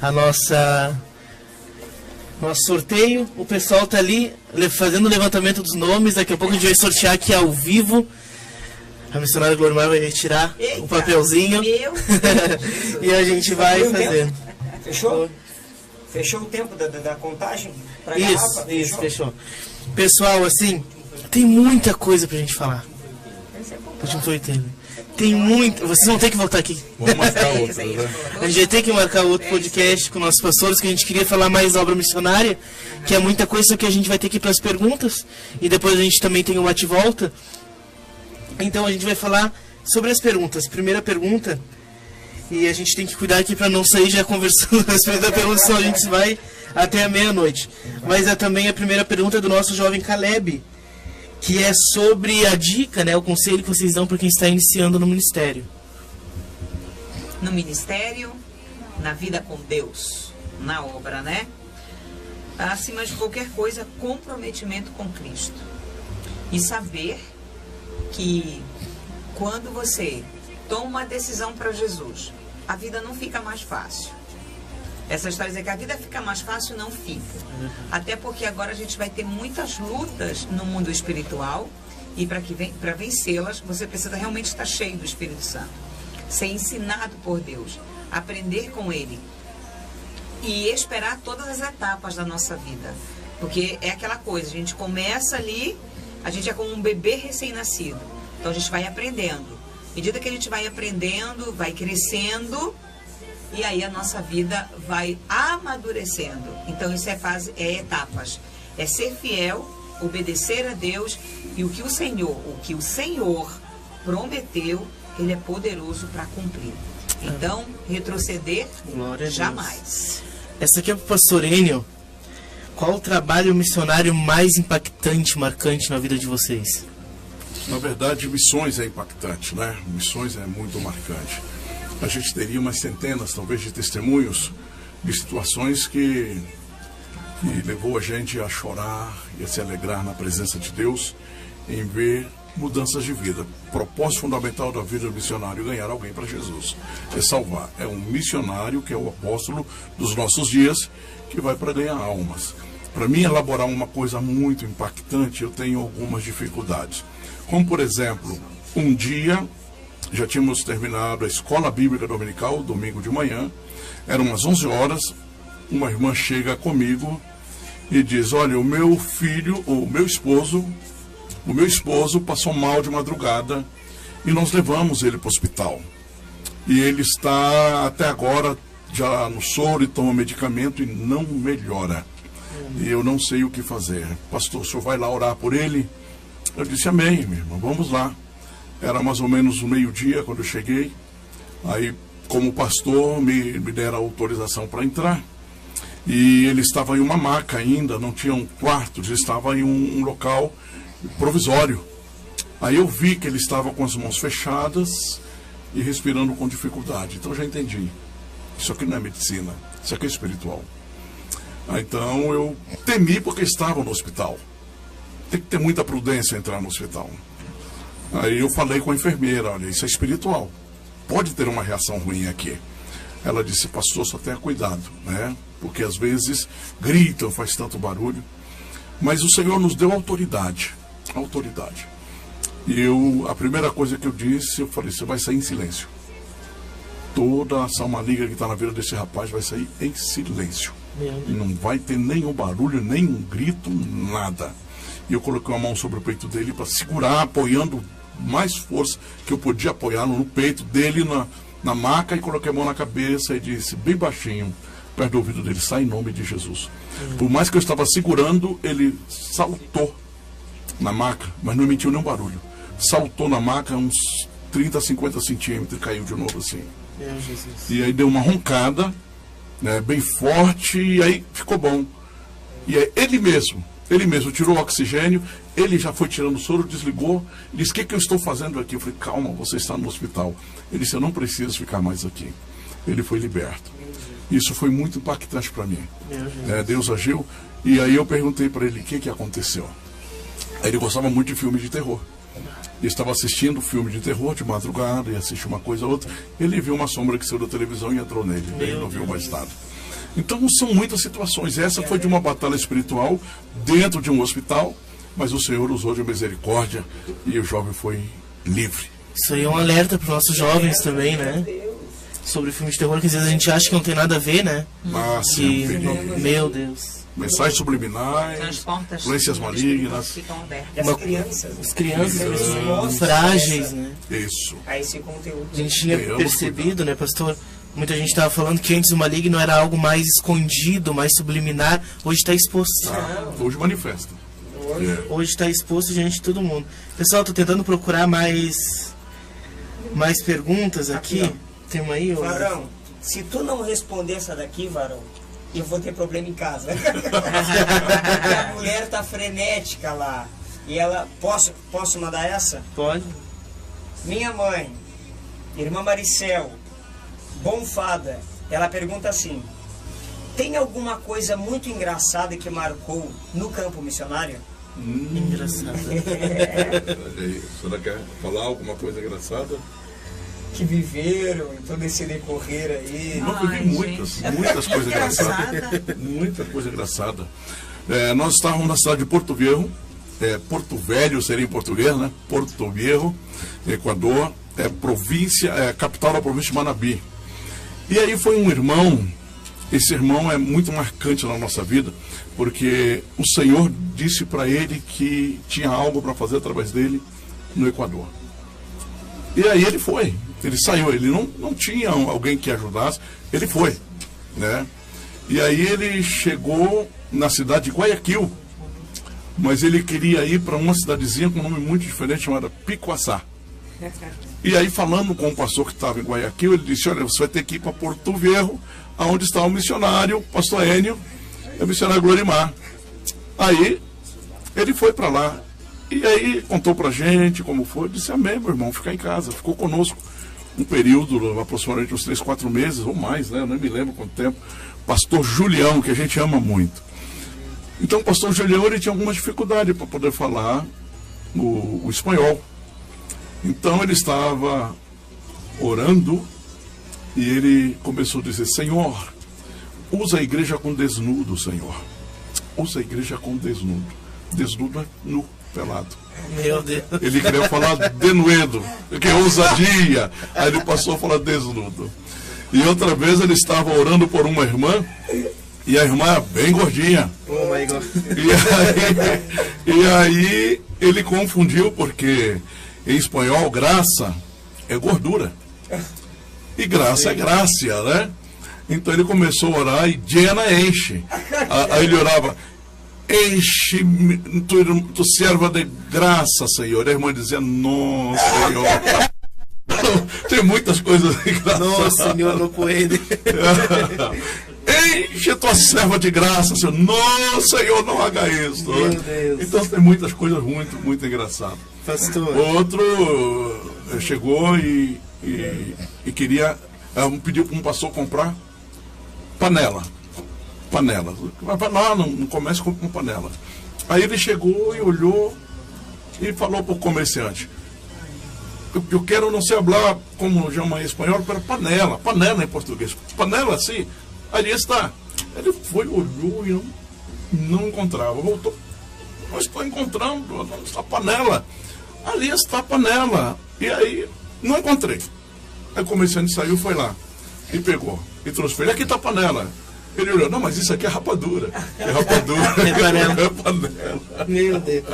a nossa nosso sorteio. O pessoal tá ali fazendo o levantamento dos nomes. Daqui a pouco a gente vai sortear aqui ao vivo. A missionária Glória vai retirar o papelzinho. E a gente vai fazendo. Fechou? Fechou o tempo da contagem pra garrafa? Isso, fechou. Pessoal, assim, tem muita coisa pra gente falar. Último sorteio. Tem muito. Vocês vão ter que voltar aqui. Vamos marcar outro, né? A gente vai ter que marcar outro podcast com nossos pastores, que a gente queria falar mais da obra missionária, que é muita coisa, só que a gente vai ter que ir para as perguntas. E depois a gente também tem o bate-volta. Então a gente vai falar sobre as perguntas. Primeira pergunta, e a gente tem que cuidar aqui para não sair já conversando a respeito da pergunta, senão a gente vai até a meia-noite. Mas é também a primeira pergunta do nosso jovem Caleb, que é sobre a dica, né, o conselho que vocês dão para quem está iniciando no ministério. No ministério, na vida com Deus, na obra, né? Acima de qualquer coisa, comprometimento com Cristo. E saber que quando você toma uma decisão para Jesus, a vida não fica mais fácil. Essa história de dizer que a vida fica mais fácil, não fica. Até porque agora a gente vai ter muitas lutas no mundo espiritual e para vencê-las, você precisa realmente estar cheio do Espírito Santo. Ser ensinado por Deus, aprender com Ele e esperar todas as etapas da nossa vida. Porque é aquela coisa, a gente começa ali, a gente é como um bebê recém-nascido. Então a gente vai aprendendo. À medida que a gente vai aprendendo, vai crescendo, e aí a nossa vida vai amadurecendo. Então isso é etapas. É ser fiel, obedecer a Deus, e o que o Senhor prometeu, Ele é poderoso para cumprir. Então, retroceder, jamais. Essa aqui é para o pastor Enio. Qual o trabalho missionário mais impactante, marcante na vida de vocês? Na verdade, missões é impactante, né? Missões é muito marcante. A gente teria umas centenas, talvez, de testemunhos de situações que levou a gente a chorar e a se alegrar na presença de Deus em ver mudanças de vida. O propósito fundamental da vida do missionário é ganhar alguém para Jesus, é salvar. É um missionário que é o apóstolo dos nossos dias que vai para ganhar almas. Para mim, elaborar uma coisa muito impactante, eu tenho algumas dificuldades. Como, por exemplo, um dia já tínhamos terminado a escola bíblica dominical, domingo de manhã, eram umas 11 horas, uma irmã chega comigo e diz: olha, o meu esposo passou mal de madrugada e nós levamos ele para o hospital. E ele está até agora já no soro e toma medicamento e não melhora. E eu não sei o que fazer. Pastor, o senhor vai lá orar por ele? Eu disse: amém, minha irmã, vamos lá. Era mais ou menos o meio-dia quando eu cheguei. Aí, como pastor, me deram a autorização para entrar. E ele estava em uma maca ainda, não tinha um quarto, ele estava em um local provisório. Aí eu vi que ele estava com as mãos fechadas e respirando com dificuldade. Então eu já entendi. Isso aqui não é medicina, isso aqui é espiritual. Então eu temi porque estava no hospital. Tem que ter muita prudência entrar no hospital. Aí eu falei com a enfermeira: olha, isso é espiritual. Pode ter uma reação ruim aqui. Ela disse: pastor, só tenha cuidado, né? Porque às vezes gritam, faz tanto barulho. Mas o Senhor nos deu autoridade. Autoridade. E a primeira coisa que eu disse, eu falei: você vai sair em silêncio. Toda ação maligna que está na vida desse rapaz vai sair em silêncio. E não vai ter nenhum barulho, nenhum grito, nada. E eu coloquei a mão sobre o peito dele para segurar, apoiando mais força que eu podia apoiar no peito dele, na maca, e coloquei a mão na cabeça e disse bem baixinho, perto do ouvido dele: sai em nome de Jesus. Por mais que eu estava segurando, ele saltou na maca, mas não emitiu nenhum barulho. Saltou na maca uns 30, 50 centímetros e caiu de novo assim. E aí deu uma roncada, né, bem forte, e aí ficou bom. E aí ele mesmo tirou o oxigênio, ele já foi tirando o soro, desligou, disse: o que eu estou fazendo aqui? Eu falei: calma, você está no hospital. Ele disse: eu não preciso ficar mais aqui. Ele foi liberto. Isso foi muito impactante para mim. Deus agiu. E aí eu perguntei para ele o que aconteceu. Aí ele gostava muito de filme de terror. Ele estava assistindo filme de terror de madrugada, e assistiu uma coisa ou outra. Ele viu uma sombra que saiu da televisão e entrou nele. Ele não viu mais nada. Então são muitas situações. Essa foi de uma batalha espiritual dentro de um hospital, mas o Senhor usou de misericórdia e o jovem foi livre. Isso aí é um alerta para os nossos jovens também, né? Sobre filmes de terror, que às vezes a gente acha que não tem nada a ver, né? Mas Que, meu Deus. mensagens subliminares, influências malignas. As crianças frágeis, né? Isso. A esse conteúdo. A gente tinha percebido, né, pastor? Muita gente estava falando que antes o maligno era algo mais escondido, mais subliminar. Hoje está exposto. Hoje manifesta. Hoje está exposto diante de todo mundo. Pessoal, tô tentando procurar mais perguntas aqui. Tem uma aí? Varão, se tu não responder essa daqui, Varão, eu vou ter problema em casa. A mulher tá frenética lá. E ela... Posso mandar essa? Pode. Minha mãe, irmã Maricel, Bonfada, ela pergunta assim: tem alguma coisa muito engraçada que marcou no campo missionário? Engraçado. A senhora quer falar alguma coisa engraçada? Que viveram em todo esse decorrer aí. Eu vivi muitas coisas engraçadas. Muita coisa engraçada. Nós estávamos na cidade de Porto Viejo, Porto Velho seria em português, né? Porto Viejo, Equador, capital da província de Manabi. E aí foi um irmão, esse irmão é muito marcante na nossa vida, porque o Senhor disse para ele que tinha algo para fazer através dele no Equador. E aí ele foi, ele saiu, ele não tinha alguém que ajudasse, ele foi, né? E aí ele chegou na cidade de Guayaquil, mas ele queria ir para uma cidadezinha com um nome muito diferente, chamada Picoaçá. E aí, falando com o pastor que estava em Guayaquil, ele disse: olha, você vai ter que ir para Porto Viejo, onde está o missionário, o pastor Enio, e o missionário Glorimar. Aí, ele foi para lá. E aí, contou para a gente como foi. Disse: amém, meu irmão, ficar em casa. Ficou conosco um período, aproximadamente uns 3, 4 meses, ou mais, né? Eu nem me lembro quanto tempo. Pastor Julião, que a gente ama muito. Então, o pastor Julião, ele tinha alguma dificuldade para poder falar o espanhol. Então ele estava orando e ele começou a dizer: Senhor, usa a igreja com desnudo, Senhor. Usa a igreja com desnudo. Desnudo é nu, pelado. Meu Deus. Ele queria falar denuedo, que é ousadia. Aí ele passou a falar desnudo. E outra vez ele estava orando por uma irmã, e a irmã é bem gordinha. Oh my God. E aí ele confundiu, porque em espanhol graça é gordura. E graça é graça, né? Então ele começou a orar e llena enche. Aí ele orava: enche tu serva de graça, Senhor. A irmã dizia: não, Senhor. Tem muitas coisas engraçadas. Não, Senhor, não pode. Enche tua serva de graça, Senhor. Não, Senhor, não haga isso. Meu Deus. Então tem muitas coisas muito, muito engraçadas. Pastor. Outro chegou e queria, pediu para um pastor comprar panela. Vai lá no comércio, compra uma panela. Aí ele chegou e olhou e falou para o comerciante: eu quero não sei falar como chama em espanhol, para panela em português. Panela, sim. Ali está. Ele foi, olhou e não encontrava. Voltou: não estou encontrando, onde está a panela? Ali está a panela. E aí, não encontrei. Aí o comerciante saiu, foi lá e pegou e trouxe para ele: aqui está a panela. Ele olhou: não, mas isso aqui é rapadura. É rapadura. É panela. É panela. Meu Deus.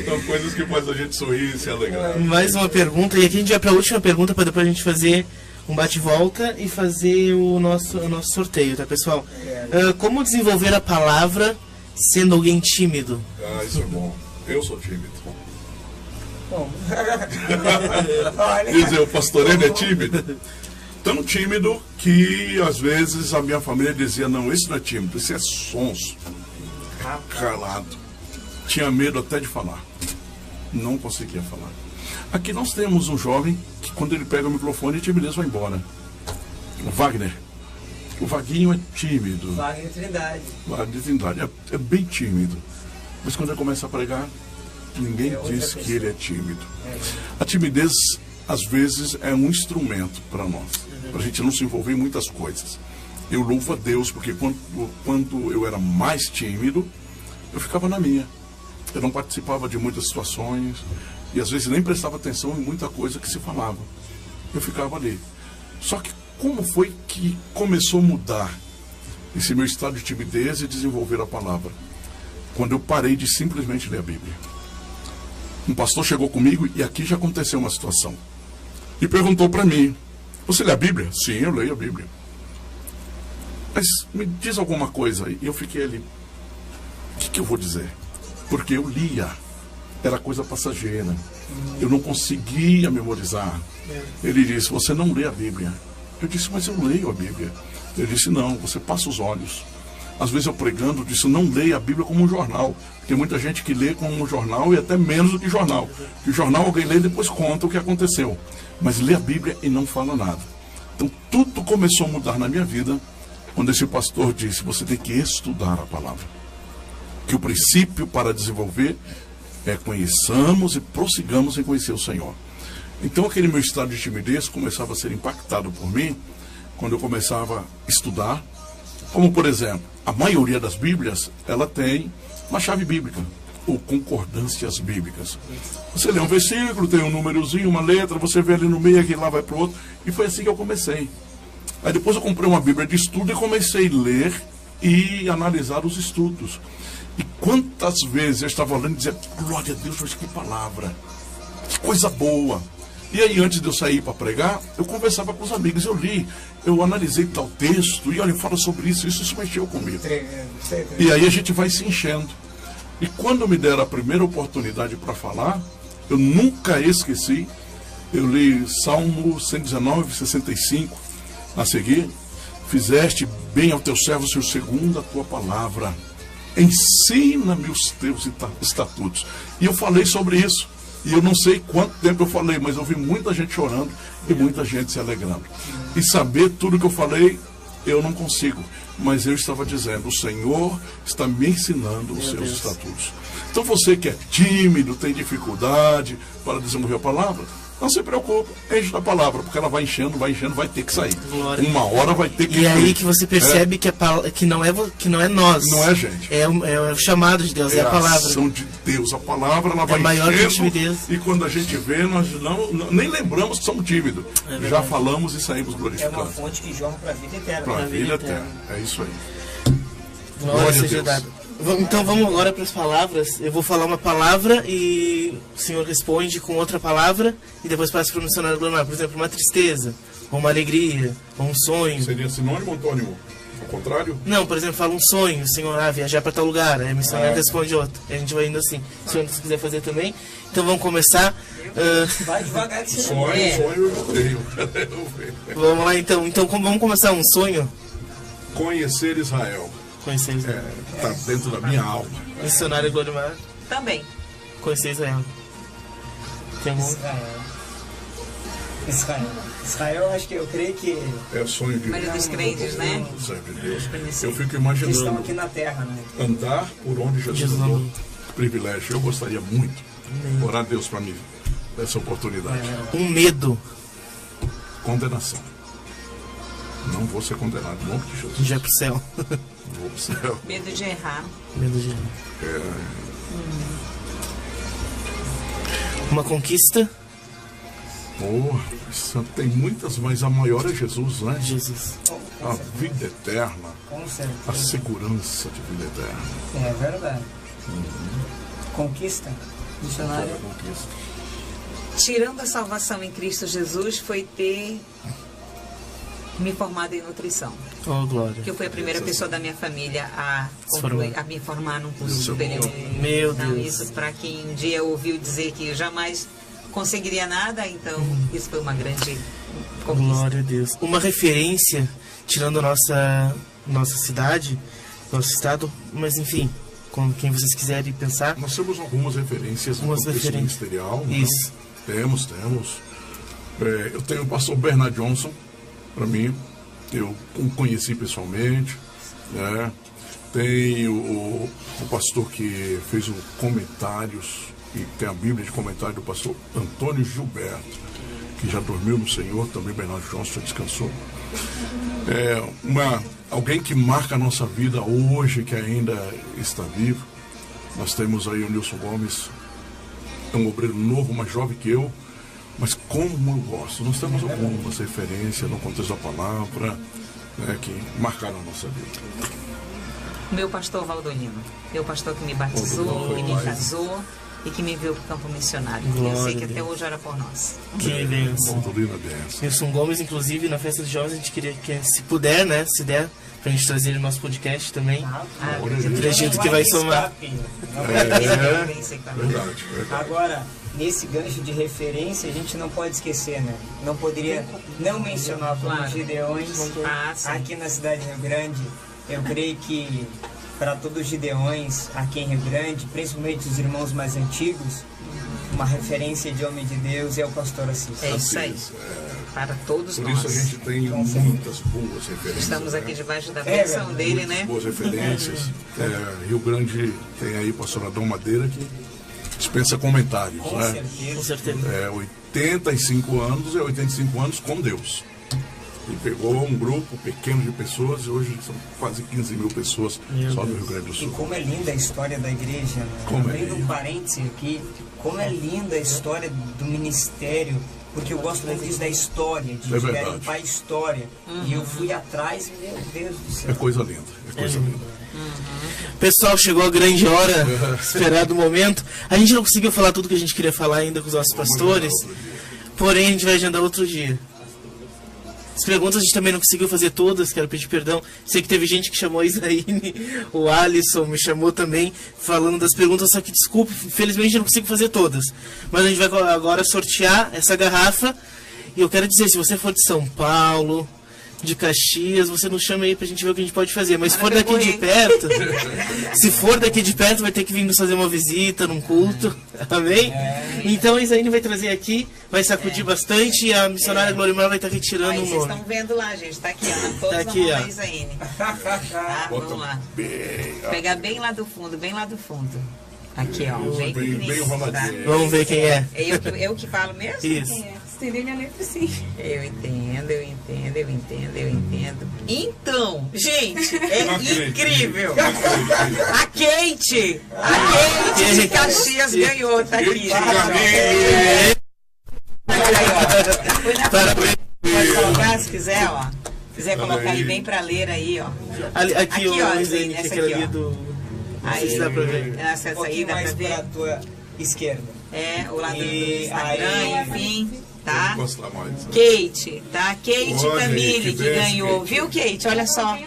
São coisas que fazem a gente sorrir e se alegrar. Mais uma pergunta, e aqui a gente vai para a última pergunta, para depois a gente fazer um bate-volta e fazer o nosso sorteio, tá, pessoal? Como desenvolver a palavra sendo alguém tímido? Isso é bom. Eu sou tímido. Bom. Dizer, o pastor ele é tímido. Tão tímido que às vezes a minha família dizia: não, esse não é tímido, esse é sonso. Calado. Tinha medo até de falar. Não conseguia falar. Aqui nós temos um jovem que, quando ele pega o microfone, a timidez vai embora. O Wagner. O Vaguinho é tímido. Wagner Trindade. Wagner Trindade. É bem tímido. Mas quando ele começa a pregar, ninguém diz que ele é tímido. A timidez, às vezes, é um instrumento para nós. Para a gente não se envolver em muitas coisas. eu louvo a Deus, porque quando eu era mais tímido, eu ficava na minha. Eu não participava de muitas situações e às vezes nem prestava atenção em muita coisa que se falava. Eu ficava ali. Só que como foi que começou a mudar esse meu estado de timidez e desenvolver a palavra? Quando eu parei de simplesmente ler a Bíblia. Um pastor chegou comigo e aqui já aconteceu uma situação. E perguntou para mim: você lê a Bíblia? Sim, eu leio a Bíblia. Mas me diz alguma coisa. E eu fiquei ali. O que eu vou dizer? Porque eu lia. Era coisa passageira. Eu não conseguia memorizar. Ele disse: você não lê a Bíblia. Eu disse: mas eu leio a Bíblia. Ele disse: não, você passa os olhos. Às vezes eu pregando, disse: não leia a Bíblia como um jornal. Tem muita gente que lê como um jornal e até menos do que jornal. Que jornal alguém lê e depois conta o que aconteceu. Mas lê a Bíblia e não fala nada. Então tudo começou a mudar na minha vida quando esse pastor disse: você tem que estudar a palavra. Que o princípio para desenvolver é conheçamos e prossigamos em conhecer o Senhor. Então aquele meu estado de timidez começava a ser impactado por mim quando eu começava a estudar. Como, por exemplo, a maioria das Bíblias, ela tem uma chave bíblica, ou concordâncias bíblicas. Você lê um versículo, tem um númerozinho, uma letra, você vê ali no meio, aqui lá vai para o outro, e foi assim que eu comecei. Aí depois eu comprei uma Bíblia de estudo e comecei a ler e analisar os estudos. E quantas vezes eu estava olhando e dizia: glória a Deus, mas que palavra, que coisa boa. E aí, antes de eu sair para pregar, eu conversava com os amigos, eu li, eu analisei tal texto, e olha, fala sobre isso mexeu comigo. E aí a gente vai se enchendo. E quando me deram a primeira oportunidade para falar, eu nunca esqueci, eu li Salmo 119, 65, a seguir: fizeste bem ao teu servo, Senhor, segundo a tua palavra. Ensina-me os teus estatutos. E eu falei sobre isso. E eu não sei quanto tempo eu falei, mas eu vi muita gente chorando e muita gente se alegrando. E saber tudo que eu falei, eu não consigo. Mas eu estava dizendo: o Senhor está me ensinando os seus estatutos. Então você que é tímido, tem dificuldade para desenvolver a palavra, não se preocupe, enche da palavra, porque ela vai enchendo, vai ter que sair. Glória. Uma hora vai ter que E é aí que você percebe que não é nós. Não é gente. É o chamado de Deus, é a palavra. A ação de Deus, a palavra, ela vai maior que a enchendo, timidez. e quando a gente vê, nós nem lembramos que somos tímidos. Já falamos e saímos É glorificando. uma fonte que jorra para a vida eterna. Para a vida vida eterna. eterna. É isso aí. Glória Glória a seja Deus. dada. Então vamos agora para as palavras. Eu vou falar uma palavra e o senhor responde com outra palavra e depois passa para o missionário Leonardo. Por exemplo, uma tristeza, ou uma alegria, ou um sonho. Seria sinônimo ou antônimo? Ao contrário? Não, por exemplo, fala um sonho, o senhor viajar para tal lugar, aí o missionário responde outro. A gente vai indo assim. Se o senhor quiser fazer também. Então vamos começar. Vai devagar que você Sonho eu tenho. Vamos lá então. Então vamos começar um sonho. Conhecer Israel. Conhecer Israel. Está dentro da minha alma. Missionário Glória. Também. Conhecer Israel. Tem algum? Israel, acho que eu creio que É sonho de Maria dos crentes, né? Sempre Deus. Eu fico estão imaginando aqui na terra, né? andar por onde Jesus andou. Privilégio. Eu gostaria muito. Orar a Deus para mim. Essa oportunidade. Um medo. Condenação. Não vou ser condenado, em nome de Jesus. Já pro céu. Vou pro céu. Medo de errar. Medo de. Uma conquista. Oh, tem muitas, mas a maior é Jesus, né? Jesus. A vida eterna. Com certeza. A segurança de vida eterna. É verdade. Conquista. Missionário. Conquista. Tirando a salvação em Cristo Jesus, foi ter me formado em nutrição. Oh, glória. Porque eu fui a primeira pessoa da minha família a me formar num curso Isso é superior. bom. Meu Então, Deus. isso para quem um dia ouviu dizer que jamais conseguiria nada, então isso foi uma grande conquista. Glória a Deus. Uma referência, tirando a nossa cidade, nosso estado, mas enfim, com quem vocês quiserem pensar. Nós temos algumas referências no Algumas contexto referências. ministerial. Isso. Né? Temos. Eu tenho o pastor Bernard Johnson, para mim, eu o conheci pessoalmente. Né? Tem o pastor que fez comentários, e tem a Bíblia de comentário do pastor Antônio Gilberto. que já dormiu no Senhor, também Bernardo Johnson já descansou. Alguém que marca a nossa vida hoje, que ainda está vivo. Nós temos aí o Nilson Gomes, é um obreiro novo, mais jovem que eu, mas como eu gosto. Nós temos algumas referências no contexto da palavra, né, que marcaram a nossa vida. Meu pastor Valdolino, meu pastor que me batizou, que me casou e que me enviou para o campo missionário. Eu sei que até hoje era por nós. Que bênção. Nilson Gomes, inclusive, na festa dos jovens, a gente queria que, se puder, né, se der, pra gente trazer ele no nosso podcast também. Acredito que vai somar. Verdade. Agora, nesse gancho de referência, a gente não pode esquecer, né? Não poderia não mencionar os Gideões aqui na cidade de Rio Grande. Eu creio que para todos os Gideões aqui em Rio Grande, principalmente os irmãos mais antigos, uma referência de homem de Deus é o pastor Assis. É isso aí. Para todos nós. Por isso a gente tem muitas boas referências. Estamos aqui debaixo da bênção dele, né? Boas referências. Rio Grande tem aí o pastor Adão Madeira, que dispensa comentários, né? Com certeza. 85 anos com Deus. Ele pegou um grupo pequeno de pessoas e hoje são quase 15 mil pessoas só no Rio Grande do Sul. E como é linda a história da igreja, né? Abrindo um parêntese aqui, como é linda a história do ministério, porque eu gosto muito disso da história, de garimpar a história. E eu fui atrás, meu Deus do céu. É coisa linda, linda. Pessoal, chegou a grande hora, esperado momento. A gente não conseguiu falar tudo que a gente queria falar ainda com os nossos pastores, porém a gente vai agendar outro dia. As perguntas a gente também não conseguiu fazer todas, quero pedir perdão. Sei que teve gente que chamou a Isaíne, o Alisson me chamou também, falando das perguntas, só que desculpe, infelizmente eu não consigo fazer todas. Mas a gente vai agora sortear essa garrafa. E eu quero dizer, se você for de São Paulo, de Caxias, você nos chama aí pra gente ver o que a gente pode fazer. Mas se for daqui de perto, vai ter que vir nos fazer uma visita num culto, amém? Então a Isaíne vai trazer aqui, vai sacudir bastante e a missionária Glorimar vai estar retirando aí, um vocês nome. estão vendo lá, gente, tá aqui, ó, todos tá aqui, na Isaíne. Vamos lá. Pegar bem lá do fundo, Aqui, ó, bem enroladinho. Tá? Vamos ver quem é. Eu que falo mesmo? Isso. Entender minha letra, sim. Eu entendo. Então, gente, é incrível. A Kate de Caxias ganhou, tá aqui. Parabéns. Pode colocar se quiser, ó. Se quiser colocar aí bem pra ler aí, ó. Aqui, ó, essa aqui, ó. Não sei se dá pra ver. Essa aí dá pra ver. Pra tua esquerda. O lado do Instagram, enfim. Tá? Kate, tá? Kate Camille que ganhou, viu, Kate? Olha só.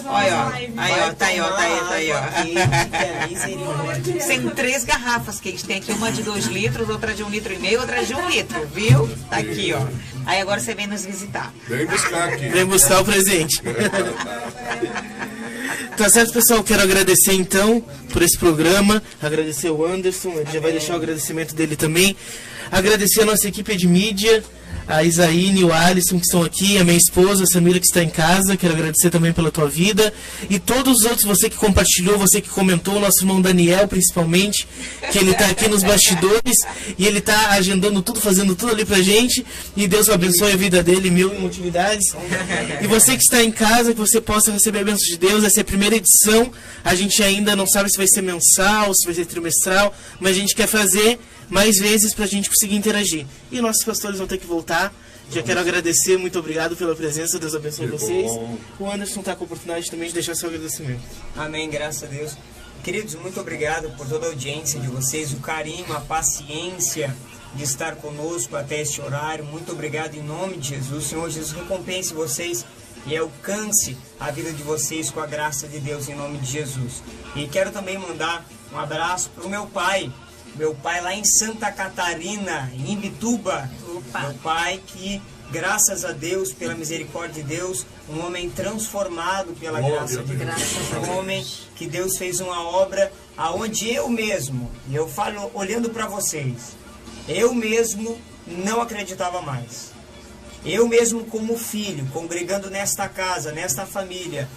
Olha, tá aí, ó. Tem 3 garrafas, Kate. Tem aqui uma de 2 litros, outra de 1,5 litro, outra de 1 litro, viu? Tá aqui, ó. Aí agora você vem nos visitar. Vem buscar aqui. Vem buscar o presente. Tá certo, pessoal? Quero agradecer então por esse programa. Agradecer o Anderson, ele já vai deixar o agradecimento dele também. Agradecer a nossa equipe de mídia, a Isaíne e o Alisson que estão aqui, a minha esposa, a Samira que está em casa. Quero agradecer também pela tua vida. E todos os outros, você que compartilhou, você que comentou, o nosso irmão Daniel principalmente, que ele está aqui nos bastidores e ele está agendando tudo, fazendo tudo ali pra gente. E Deus abençoe a vida dele, mil atividades. E você que está em casa, que você possa receber a bênção de Deus. Essa é a primeira edição. A gente ainda não sabe se vai ser mensal, se vai ser trimestral, mas a gente quer fazer mais vezes pra gente conseguir interagir. E nossos pastores vão ter que voltar. Já quero agradecer, muito obrigado pela presença, Deus abençoe vocês. O Anderson está com a oportunidade também de deixar seu agradecimento. Amém, graças a Deus. Queridos, muito obrigado por toda a audiência de vocês, o carinho, a paciência de estar conosco até este horário. Muito obrigado em nome de Jesus. Senhor Jesus, recompense vocês e alcance a vida de vocês com a graça de Deus em nome de Jesus. E quero também mandar um abraço para o meu pai lá em Santa Catarina, em Imbituba. Meu pai que, graças a Deus, pela misericórdia de Deus, um homem transformado pela graça de Deus. Um homem que Deus fez uma obra aonde eu mesmo, e eu falo olhando para vocês, eu mesmo não acreditava mais. Eu mesmo como filho, congregando nesta casa, nesta família,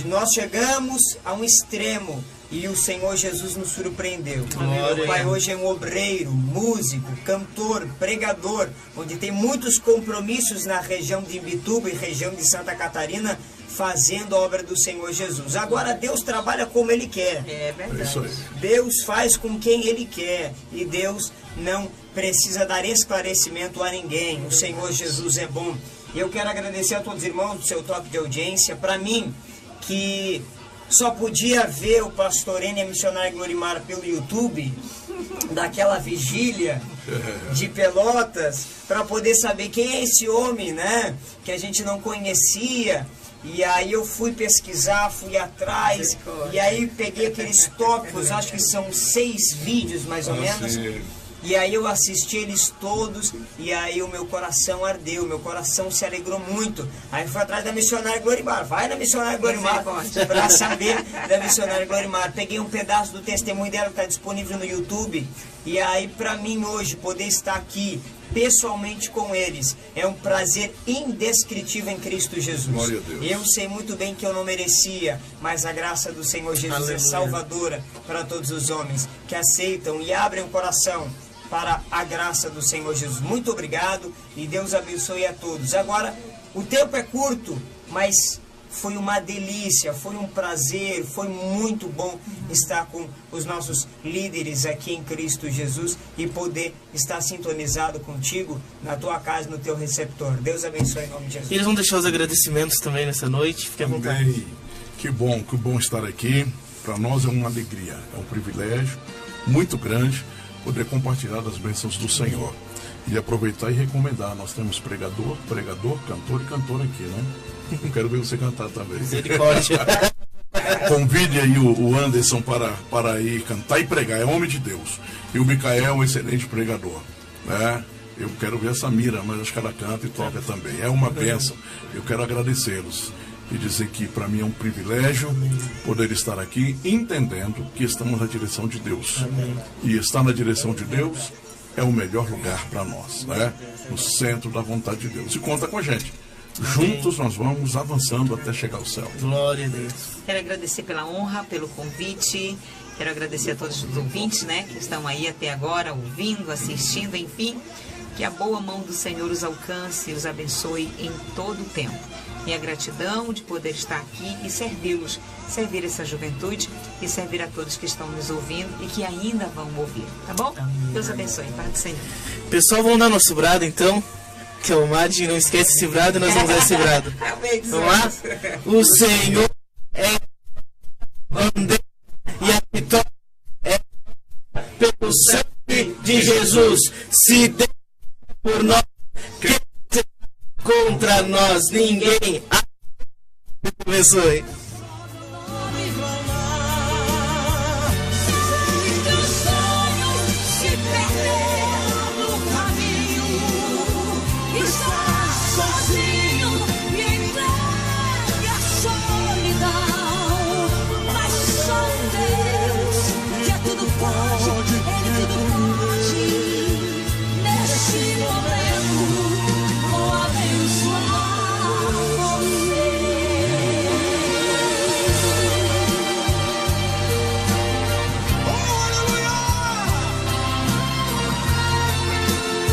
nós chegamos a um extremo e o Senhor Jesus nos surpreendeu. Glória. Meu pai hoje é um obreiro, músico, cantor, pregador, onde tem muitos compromissos na região de Imbituba e região de Santa Catarina, fazendo a obra do Senhor Jesus. Agora Deus trabalha como Ele quer. É verdade. Isso aí. Deus faz com quem Ele quer e Deus não precisa dar esclarecimento a ninguém. O Senhor Jesus é bom. E eu quero agradecer a todos os irmãos do seu top de audiência. Para mim, que só podia ver o pastor N, a missionária Glorimar, pelo YouTube, daquela vigília de Pelotas, para poder saber quem é esse homem, né? Que a gente não conhecia. E aí eu fui pesquisar, fui atrás, e aí peguei aqueles tópicos, acho que são 6 vídeos mais ou menos. Sim. E aí eu assisti eles todos, e aí o meu coração ardeu, meu coração se alegrou muito. Aí fui atrás da missionária Glorimar, vai na missionária Glorimar para saber da missionária Glorimar. Peguei um pedaço do testemunho dela que está disponível no YouTube, e aí para mim hoje poder estar aqui pessoalmente com eles é um prazer indescritível em Cristo Jesus. Glória a Deus. Eu sei muito bem que eu não merecia, mas a graça do Senhor Jesus Aleluia. é salvadora para todos os homens que aceitam e abrem o coração para a graça do Senhor Jesus. Muito obrigado e Deus abençoe a todos. Agora, o tempo é curto, mas foi uma delícia, foi um prazer, foi muito bom estar com os nossos líderes aqui em Cristo Jesus e poder estar sintonizado contigo na tua casa, no teu receptor. Deus abençoe em nome de Jesus. Eles vão deixar os agradecimentos também nessa noite. Fique à vontade. Também. Que bom estar aqui. Para nós é uma alegria, é um privilégio muito grande poder compartilhar das bênçãos do Senhor. E aproveitar e recomendar. Nós temos pregador, cantor e cantora aqui, né? Eu quero ver você cantar também. Misericórdia. Convide aí o Anderson para ir cantar e pregar. É homem de Deus. E o Micael, excelente pregador, né? Eu quero ver a Samira, mas acho que ela canta e toca também. É uma bênção. Eu quero agradecê-los e dizer que para mim é um privilégio poder estar aqui entendendo que estamos na direção de Deus. E estar na direção de Deus é o melhor lugar para nós, né? No centro da vontade de Deus. E conta com a gente. Juntos nós vamos avançando até chegar ao céu. Glória a Deus. Quero agradecer pela honra, pelo convite. Quero agradecer a todos os ouvintes, né, que estão aí até agora, ouvindo, assistindo, enfim. Que a boa mão do Senhor os alcance e os abençoe em todo o tempo. E a gratidão de poder estar aqui e servi-los, servir essa juventude e servir a todos que estão nos ouvindo e que ainda vão ouvir, tá bom? Deus abençoe, Pai do Senhor. Pessoal, vamos dar nosso brado então. Que é o Madi, não esquece esse brado, nós vamos dar esse brado. Amém, Vamos lá? O Senhor é bandeira e a vitória é pelo sangue de Jesus. Se der por nós, quem será contra nós? Ninguém. Abençoe. Teus sonhos se perderam no caminho. Estás sozinho e entregue à solidão. Mas só Deus, que é tudo pode, Ele tudo pode. Neste momento, vou abençoar você.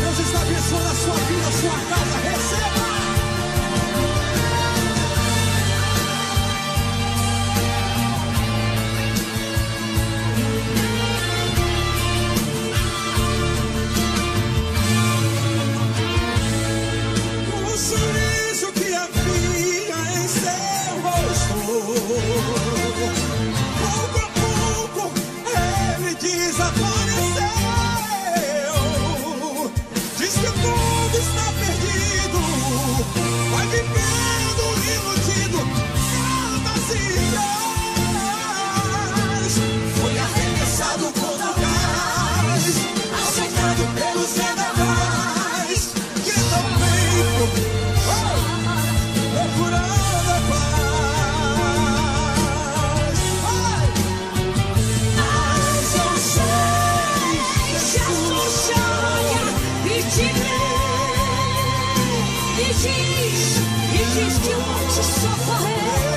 Deus está abençoando a sua vida, a sua casa. Receba! O sorriso que havia em seu rosto, pouco a pouco ele desapareceu. Diz que tudo está perdido, vai vivendo iludido, fantasias. Foi arremessado contra o gás, aceitado pelos vendavais, que também procurando a paz. Mas eu sei, Jesus chama e te lê, e diz que o monte socorreu.